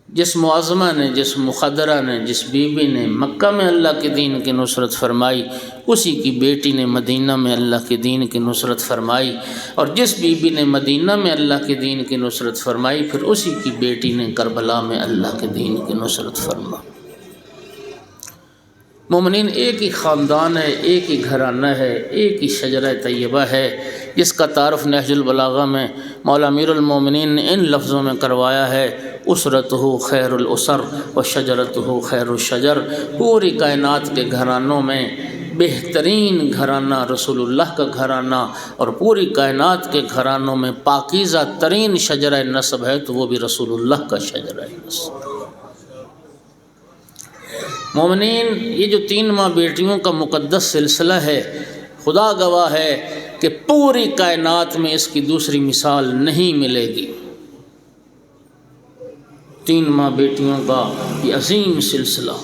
جس معظمہ نے، جس مخدرہ نے، جس بی بی نے مکہ میں اللہ کے دین کی نصرت فرمائی اسی کی بیٹی نے مدینہ میں اللہ کے دین کی نصرت فرمائی، اور جس بی بی نے مدینہ میں اللہ کے دین کی نصرت فرمائی پھر اسی کی بیٹی نے کربلا میں اللہ کے دین کی نصرت فرمائی۔ مومنین ایک ہی خاندان ہے، ایک ہی گھرانہ ہے، ایک ہی شجرہ طیبہ ہے، جس کا تعارف نہج البلاغہ میں مولا امیر المومنین نے ان لفظوں میں کروایا ہے: اسرتہ خیر الاسر و شجرتہ خیر الشجر۔ پوری کائنات کے گھرانوں میں بہترین گھرانہ رسول اللہ کا گھرانہ، اور پوری کائنات کے گھرانوں میں پاکیزہ ترین شجرہ نسب ہے تو وہ بھی رسول اللہ کا شجرہ نسب۔ مومنین، یہ جو 3 ماں بیٹیوں کا مقدس سلسلہ ہے، خدا گواہ ہے کہ پوری کائنات میں اس کی دوسری مثال نہیں ملے گی۔ 3 ماں بیٹیوں کا یہ عظیم سلسلہ،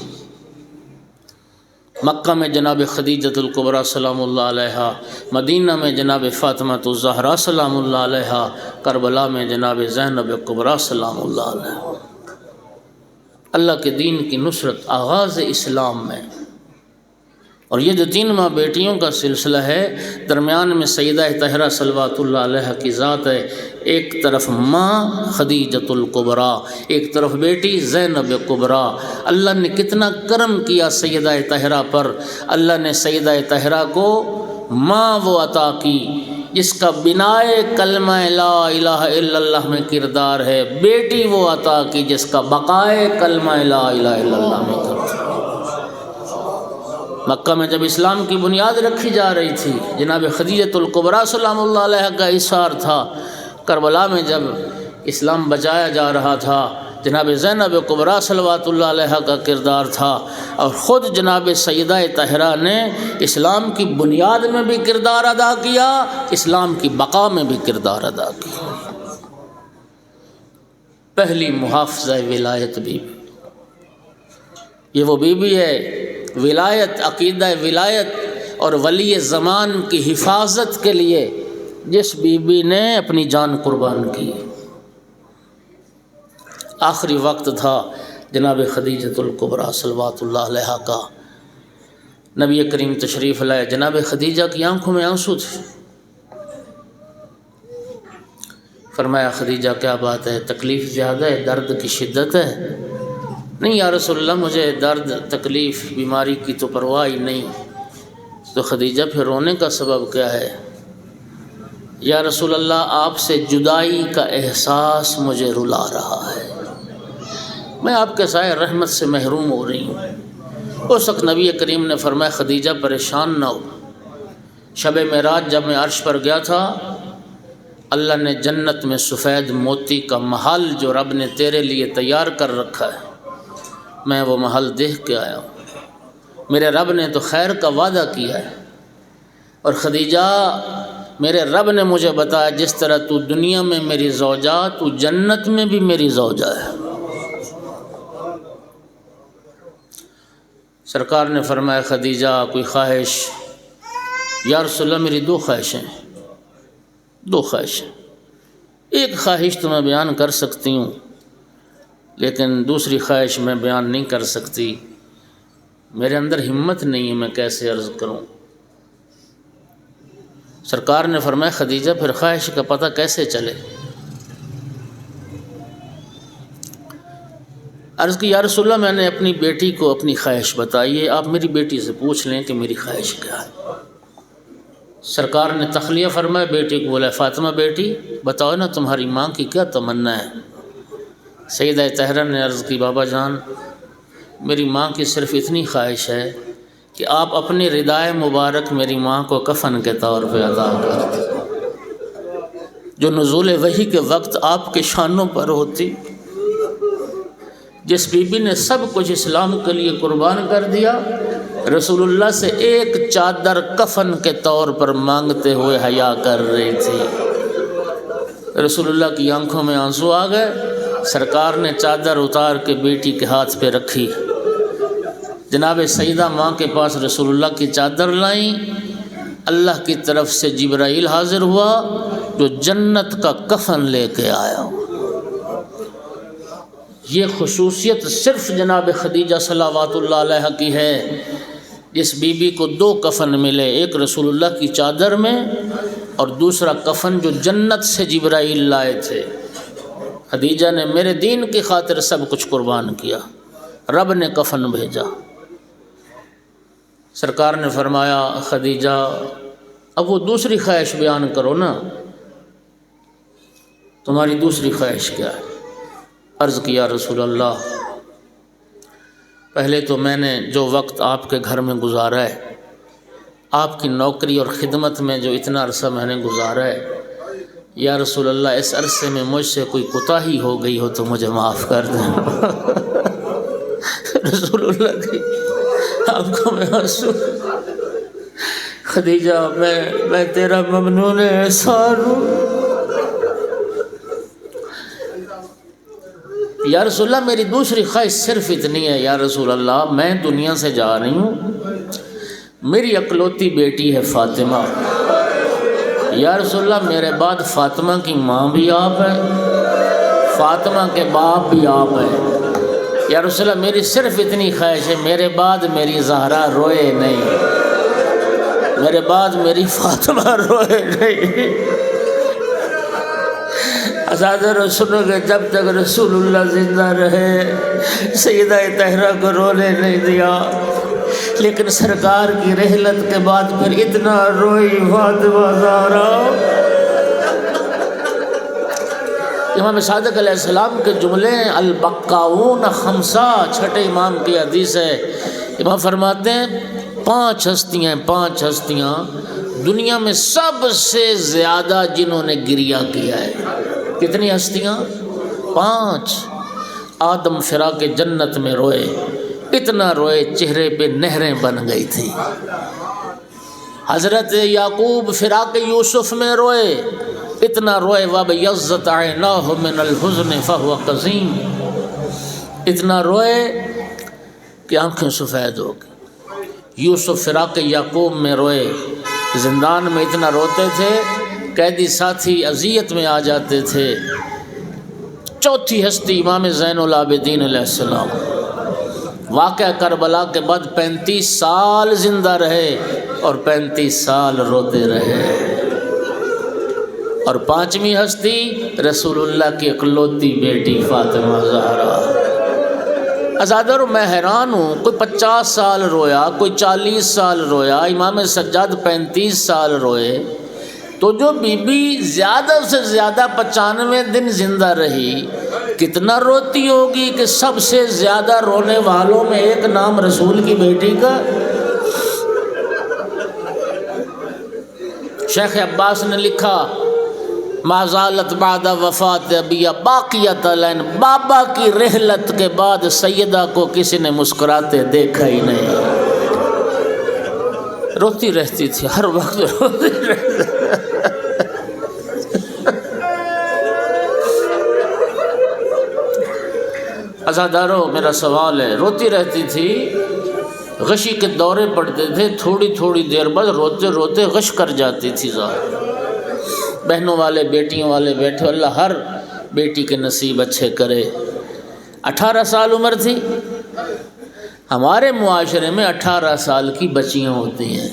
مکہ میں جناب خدیجۃ الکبریٰ سلام اللہ علیہا، مدینہ میں جناب فاطمہ الزہراء سلام اللہ علیہا، کربلا میں جناب زینب کبریٰ سلام اللہ علیہا۔ اللہ کے دین کی نصرت آغاز اسلام میں، اور یہ جو 3 ماں بیٹیوں کا سلسلہ ہے، درمیان میں سیدہ طاہرہ صلوات اللہ علیہا کی ذات ہے، ایک طرف ماں خدیجۃ الکبریٰ، ایک طرف بیٹی زینب کبریٰ۔ اللہ نے کتنا کرم کیا سیدہ طاہرہ پر، اللہ نے سیدہ طاہرہ کو ماں وہ عطا کی جس کا بنائے کلمہ لا الہ الا اللہ میں کردار ہے، بیٹی وہ عطا کی جس کا بقائے کلمہ لا الہ الا اللہ میں کردار ہے۔ مکہ میں جب اسلام کی بنیاد رکھی جا رہی تھی، جناب خدیجۃ الکبریٰ سلام اللہ علیہ کا اثار تھا، کربلا میں جب اسلام بچایا جا رہا تھا، جناب زینب کبریٰ صلوات اللہ علیہ کا کردار تھا، اور خود جناب سیدہ طاہرہ نے اسلام کی بنیاد میں بھی کردار ادا کیا، اسلام کی بقا میں بھی کردار ادا کیا۔ پہلی محافظہ ولایت بی بی، یہ وہ بی بی ہے ولایت، عقیدہ ولایت اور ولی زمان کی حفاظت کے لیے جس بی بی نے اپنی جان قربان کی۔ آخری وقت تھا جناب خدیجۃ الکبریٰ صلوات اللہ علیہا کا، نبی کریم تشریف لائے، جناب خدیجہ کی آنکھوں میں آنسو تھے۔ فرمایا خدیجہ کیا بات ہے، تکلیف زیادہ ہے، درد کی شدت ہے؟ نہیں یا رسول اللہ، مجھے درد تکلیف بیماری کی تو پرواہ ہی نہیں۔ تو خدیجہ پھر رونے کا سبب کیا ہے؟ یا رسول اللہ، آپ سے جدائی کا احساس مجھے رلا رہا ہے، میں آپ کے سائے رحمت سے محروم ہو رہی ہوں۔ اس وقت نبی کریم نے فرمایا خدیجہ پریشان نہ ہو، شب معراج جب میں عرش پر گیا تھا، اللہ نے جنت میں سفید موتی کا محل جو رب نے تیرے لیے تیار کر رکھا ہے، میں وہ محل دیکھ کے آیا ہوں۔ میرے رب نے تو خیر کا وعدہ کیا ہے، اور خدیجہ میرے رب نے مجھے بتایا جس طرح تو دنیا میں میری زوجہ، تو جنت میں بھی میری زوجہ ہے۔ سرکار نے فرمایا خدیجہ کوئی خواہش؟ یا رسول اللہ میری 2 خواہشیں، 2 خواہشیں، ایک خواہش تو میں بیان کر سکتی ہوں لیکن دوسری خواہش میں بیان نہیں کر سکتی، میرے اندر ہمت نہیں ہے، میں کیسے عرض کروں؟ سرکار نے فرمایا خدیجہ پھر خواہش کا پتہ کیسے چلے؟ عرض کی یا رسول اللہ میں نے اپنی بیٹی کو اپنی خواہش بتائی ہے، آپ میری بیٹی سے پوچھ لیں کہ میری خواہش کیا ہے۔ سرکار نے تخلیہ فرمایا، بیٹی کو بولا فاطمہ بیٹی بتاؤ نا تمہاری ماں کی کیا تمنا ہے؟ سیدہ طاہرہ نے عرض کی بابا جان میری ماں کی صرف اتنی خواہش ہے کہ آپ اپنی ردائے مبارک میری ماں کو کفن کے طور پہ عطا کر دیں، جو نزول وحی کے وقت آپ کے شانوں پر ہوتی، جس بی بی نے سب کچھ اسلام کے لیے قربان کر دیا، رسول اللہ سے ایک چادر کفن کے طور پر مانگتے ہوئے حیا کر رہی تھی۔ رسول اللہ کی آنکھوں میں آنسو آ گئے، سرکار نے چادر اتار کے بیٹی کے ہاتھ پہ رکھی، جناب سیدہ ماں کے پاس رسول اللہ کی چادر لائیں، اللہ کی طرف سے جبرائیل حاضر ہوا جو جنت کا کفن لے کے آیا ہوا۔ یہ خصوصیت صرف جناب خدیجہ صلوات اللہ علیہ کی ہے، جس بی بی کو 2 کفن ملے، ایک رسول اللہ کی چادر میں اور دوسرا کفن جو جنت سے جبرائیل لائے تھے۔ خدیجہ نے میرے دین کی خاطر سب کچھ قربان کیا، رب نے کفن بھیجا۔ سرکار نے فرمایا خدیجہ اب وہ دوسری خواہش بیان کرو نا، تمہاری دوسری خواہش کیا ہے؟ عرض کیا رسول اللہ پہلے تو میں نے جو وقت آپ کے گھر میں گزارا ہے، آپ کی نوکری اور خدمت میں جو اتنا عرصہ میں نے گزارا ہے، یا رسول اللہ اس عرصے میں مجھ سے کوئی کوتاہی ہو گئی ہو تو مجھے معاف کر دینا۔ رسول اللہ کی آپ کو میں حسوں، خدیجہ میں تیرا ممنون احسان ہوں۔ یا رسول اللہ میری دوسری خواہش صرف اتنی ہے، یا رسول اللہ میں دنیا سے جا رہی ہوں، میری اکلوتی بیٹی ہے فاطمہ، یا رسول اللہ میرے بعد فاطمہ کی ماں بھی آپ ہے، فاطمہ کے باپ بھی آپ ہیں، یا رسول اللہ میری صرف اتنی خواہش ہے میرے بعد میری زہرا روئے نہیں، میرے بعد میری فاطمہ روئے نہیں۔ اساتذہ سنو کہ جب تک رسول اللہ زندہ رہے سیدہ طاہرہ کو رونے نہیں دیا، لیکن سرکار کی رحلت کے بعد پھر اتنا روئی فاطمہ زہرا۔ امام صادق علیہ السلام کے جملے ہیں، البقاؤن خمسہ، چھٹے امام کی حدیث ہے۔ امام فرماتے ہیں 5 ہستیاں دنیا میں سب سے زیادہ جنہوں نے گریہ کیا ہے۔ کتنی ہستیاں؟ 5۔ آدم فراق جنت میں روئے، اتنا روئے چہرے پہ نہریں بن گئی تھی۔ حضرت یعقوب فراق یوسف میں روئے، اتنا روئے وَبَيَضَّتْ عَيْنَاهُ مِنَ الْحُزْنِ فَهُوَ قَزِيمٌ، اتنا روئے کہ آنکھیں سفید ہو گئی۔ یوسف فراق یعقوب میں روئے، زندان میں اتنا روتے تھے قیدی ساتھی اذیت میں آ جاتے تھے۔ چوتھی ہستی امام زین العابدین علیہ السلام، واقعہ کربلا کے بعد 35 سال زندہ رہے اور 35 سال روتے رہے۔ اور 5ویں ہستی رسول اللہ کی اکلوتی بیٹی فاطمہ زہرا۔ ازادر میں حیران ہوں، کوئی 50 سال رویا، کوئی 40 سال رویا، امام سجاد 35 سال روئے، تو جو بی بی زیادہ سے زیادہ 95 دن زندہ رہی کتنا روتی ہوگی کہ سب سے زیادہ رونے والوں میں ایک نام رسول کی بیٹی کا۔ شیخ عباس نے لکھا ما زالت بعد وفات ابیہ باقیت لین، بابا کی رحلت کے بعد سیدہ کو کسی نے مسکراتے دیکھا ہی نہیں، روتی رہتی تھی، ہر وقت روتی رہتی۔ عزادارو میرا سوال ہے، روتی رہتی تھی، غشی کے دورے پڑتے تھے، تھوڑی تھوڑی دیر بعد روتے روتے غش کر جاتی تھی ظاہر۔ بہنوں والے بیٹیوں والے بیٹھے، اللہ ہر بیٹی کے نصیب اچھے کرے۔ 18 سال عمر تھی، ہمارے معاشرے میں 18 سال کی بچیاں ہوتی ہیں۔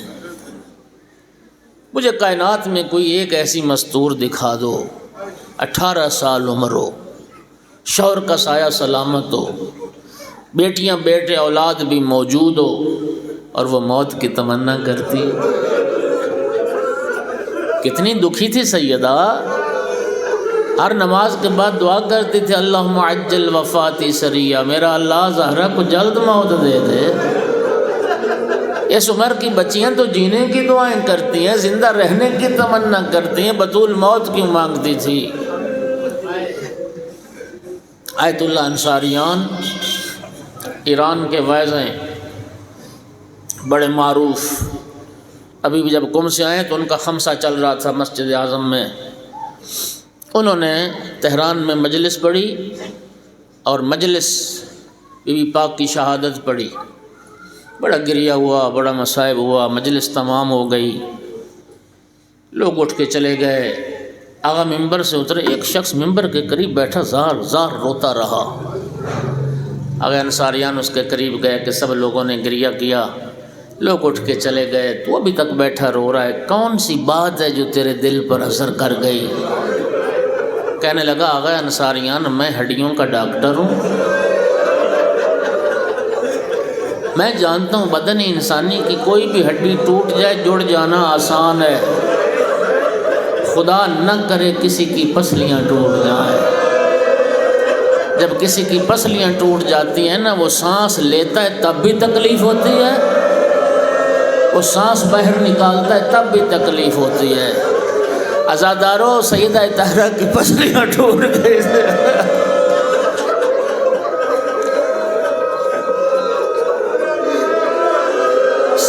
مجھے کائنات میں کوئی ایک ایسی مستور دکھا دو 18 سال عمر ہو، شوہر کا سایہ سلامت ہو، بیٹیاں بیٹے اولاد بھی موجود ہو اور وہ موت کی تمنا کرتی۔ کتنی دکھی تھی سیدہ، ہر نماز کے بعد دعا کرتی تھی اللہم عجل وفاتی سریہ، میرا اللہ زہرا کو جلد موت دے دے۔ اس عمر کی بچیاں تو جینے کی دعائیں کرتی ہیں، زندہ رہنے کی تمنا کرتی ہیں، بطول موت کیوں مانگتی تھی؟ آیت اللہ انصاریان ایران کے وائز ہیں، بڑے معروف، ابھی بھی جب قم سے آئے تو ان کا خمسہ چل رہا تھا مسجد اعظم میں، انہوں نے تہران میں مجلس پڑھی اور مجلس بی بی پاک کی شہادت پڑھی۔ بڑا گریہ ہوا، بڑا مصائب ہوا، مجلس تمام ہو گئی، لوگ اٹھ کے چلے گئے۔ آغا ممبر سے اترے، ایک شخص ممبر کے قریب بیٹھا زار زار روتا رہا۔ آغا انصاریان اس کے قریب گئے کہ سب لوگوں نے گریہ کیا، لوگ اٹھ کے چلے گئے، تو ابھی تک بیٹھا رو رہا ہے، کون سی بات ہے جو تیرے دل پر اثر کر گئی؟ کہنے لگا آغا انصاریان میں ہڈیوں کا ڈاکٹر ہوں، میں جانتا ہوں بدن انسانی کی کوئی بھی ہڈی ٹوٹ جائے جڑ جانا آسان ہے، خدا نہ کرے کسی کی پسلیاں ٹوٹ جائیں۔ جب کسی کی پسلیاں ٹوٹ جاتی ہیں نا، وہ سانس لیتا ہے تب بھی تکلیف ہوتی ہے، وہ سانس باہر نکالتا ہے تب بھی تکلیف ہوتی ہے۔ عزادارو سیدہ طاہرہ کی پسلیاں ٹوٹ گئی تھی۔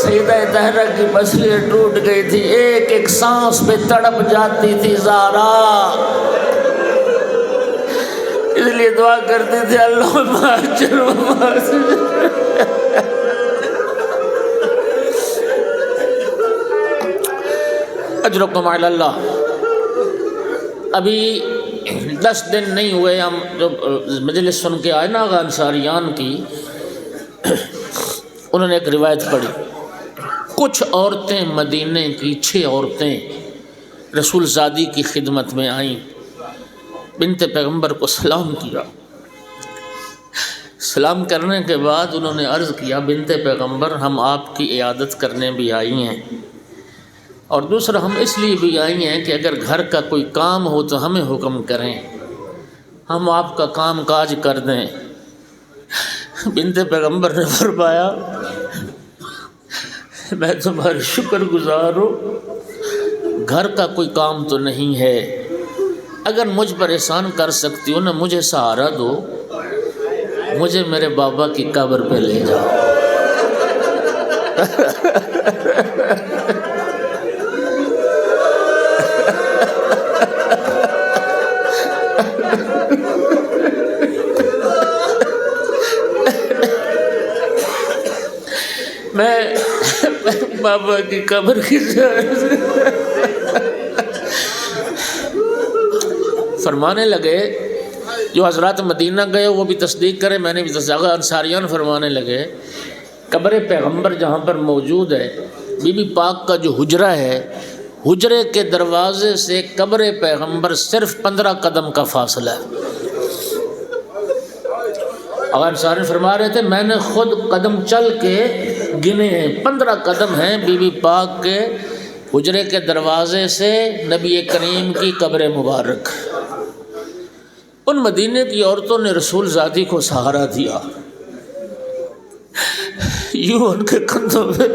سیدہ طاہرہ کی پسلیاں ٹوٹ گئی تھی، ایک ایک سانس پہ تڑپ جاتی تھی زہرا، اس لیے دعا کرتے تھے اللہم اجر و اجرکم علی اللہ۔ ابھی 10 دن نہیں ہوئے ہم جب مجلس سن کے آئے نا آغا انصاریان کی، انہوں نے ایک روایت پڑھی، کچھ عورتیں مدینے کی 6 عورتیں رسول زادی کی خدمت میں آئیں، بنت پیغمبر کو سلام کیا، سلام کرنے کے بعد انہوں نے عرض کیا بنت پیغمبر ہم آپ کی عیادت کرنے بھی آئی ہیں، اور دوسرا ہم اس لیے بھی آئی ہیں کہ اگر گھر کا کوئی کام ہو تو ہمیں حکم کریں، ہم آپ کا کام کاج کر دیں۔ بنت پیغمبر نے فرمایا میں تمہاری شکر گزار ہوں، گھر کا کوئی کام تو نہیں ہے، اگر مجھ پر احسان کر سکتی ہو نا مجھے سہارا دو، مجھے میرے بابا کی قبر پہ لے جاؤ۔ میں بابا کی قبر کی فرمانے لگے، جو حضرات مدینہ گئے وہ بھی تصدیق کرے، میں نے بھی تصدیق، انصاریان فرمانے لگے قبر پیغمبر جہاں پر موجود ہے، بی بی پاک کا جو حجرہ ہے، حجرے کے دروازے سے قبر پیغمبر صرف 15 قدم کا فاصلہ ہے۔ اور انصاری فرما رہے تھے میں نے خود قدم چل کے گنے ہیں، 15 قدم ہیں بی بی پاک کے حجرے کے دروازے سے نبی کریم کی قبر مبارک۔ ان مدینے کی عورتوں نے رسول زادی کو سہارا دیا، یوں ان کے کندھوں پہ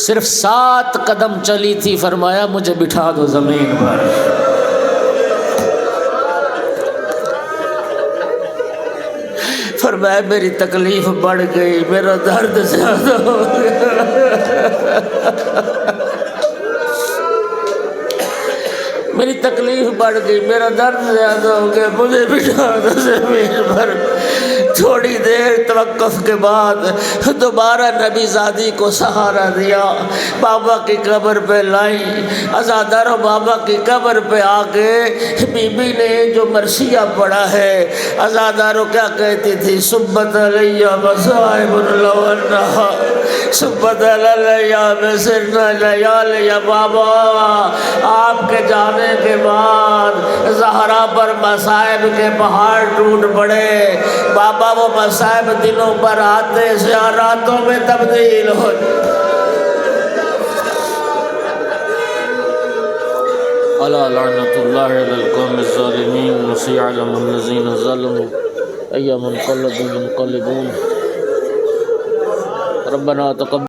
صرف 7 قدم چلی تھی، فرمایا مجھے بٹھا دو زمین پر۔ فرمایا میری تکلیف بڑھ گئی، میرا درد زیادہ ہو گیا، میری تکلیف بڑھ گئی، میرا درد زیادہ ہو گیا، مجھے بٹھا دو زمین پر۔ تھوڑی دیر توقف کے بعد دوبارہ نبی زادی کو سہارا دیا، بابا کی قبر پہ لائیں، عزادارو بابا کی قبر پہ آ کے بی بی نے جو مرثیہ پڑھا ہے، عزادارو کیا کہتی تھی، سبت علیہ مصائب لونہا سبت علیہ مسرنا لیالی، بابا آپ کے جانے کے بعد زہرا پر مصائب کے پہاڑ ٹوٹ پڑے، بابا وہ مصائب دنوں پر آتے سے راتوں میں تبدیل ہو۔ الا لعنت اللہ علی القوم الظالمین وسيعلم الذین ظلموا أي منقلب ينقلبون۔ ربنا تقبل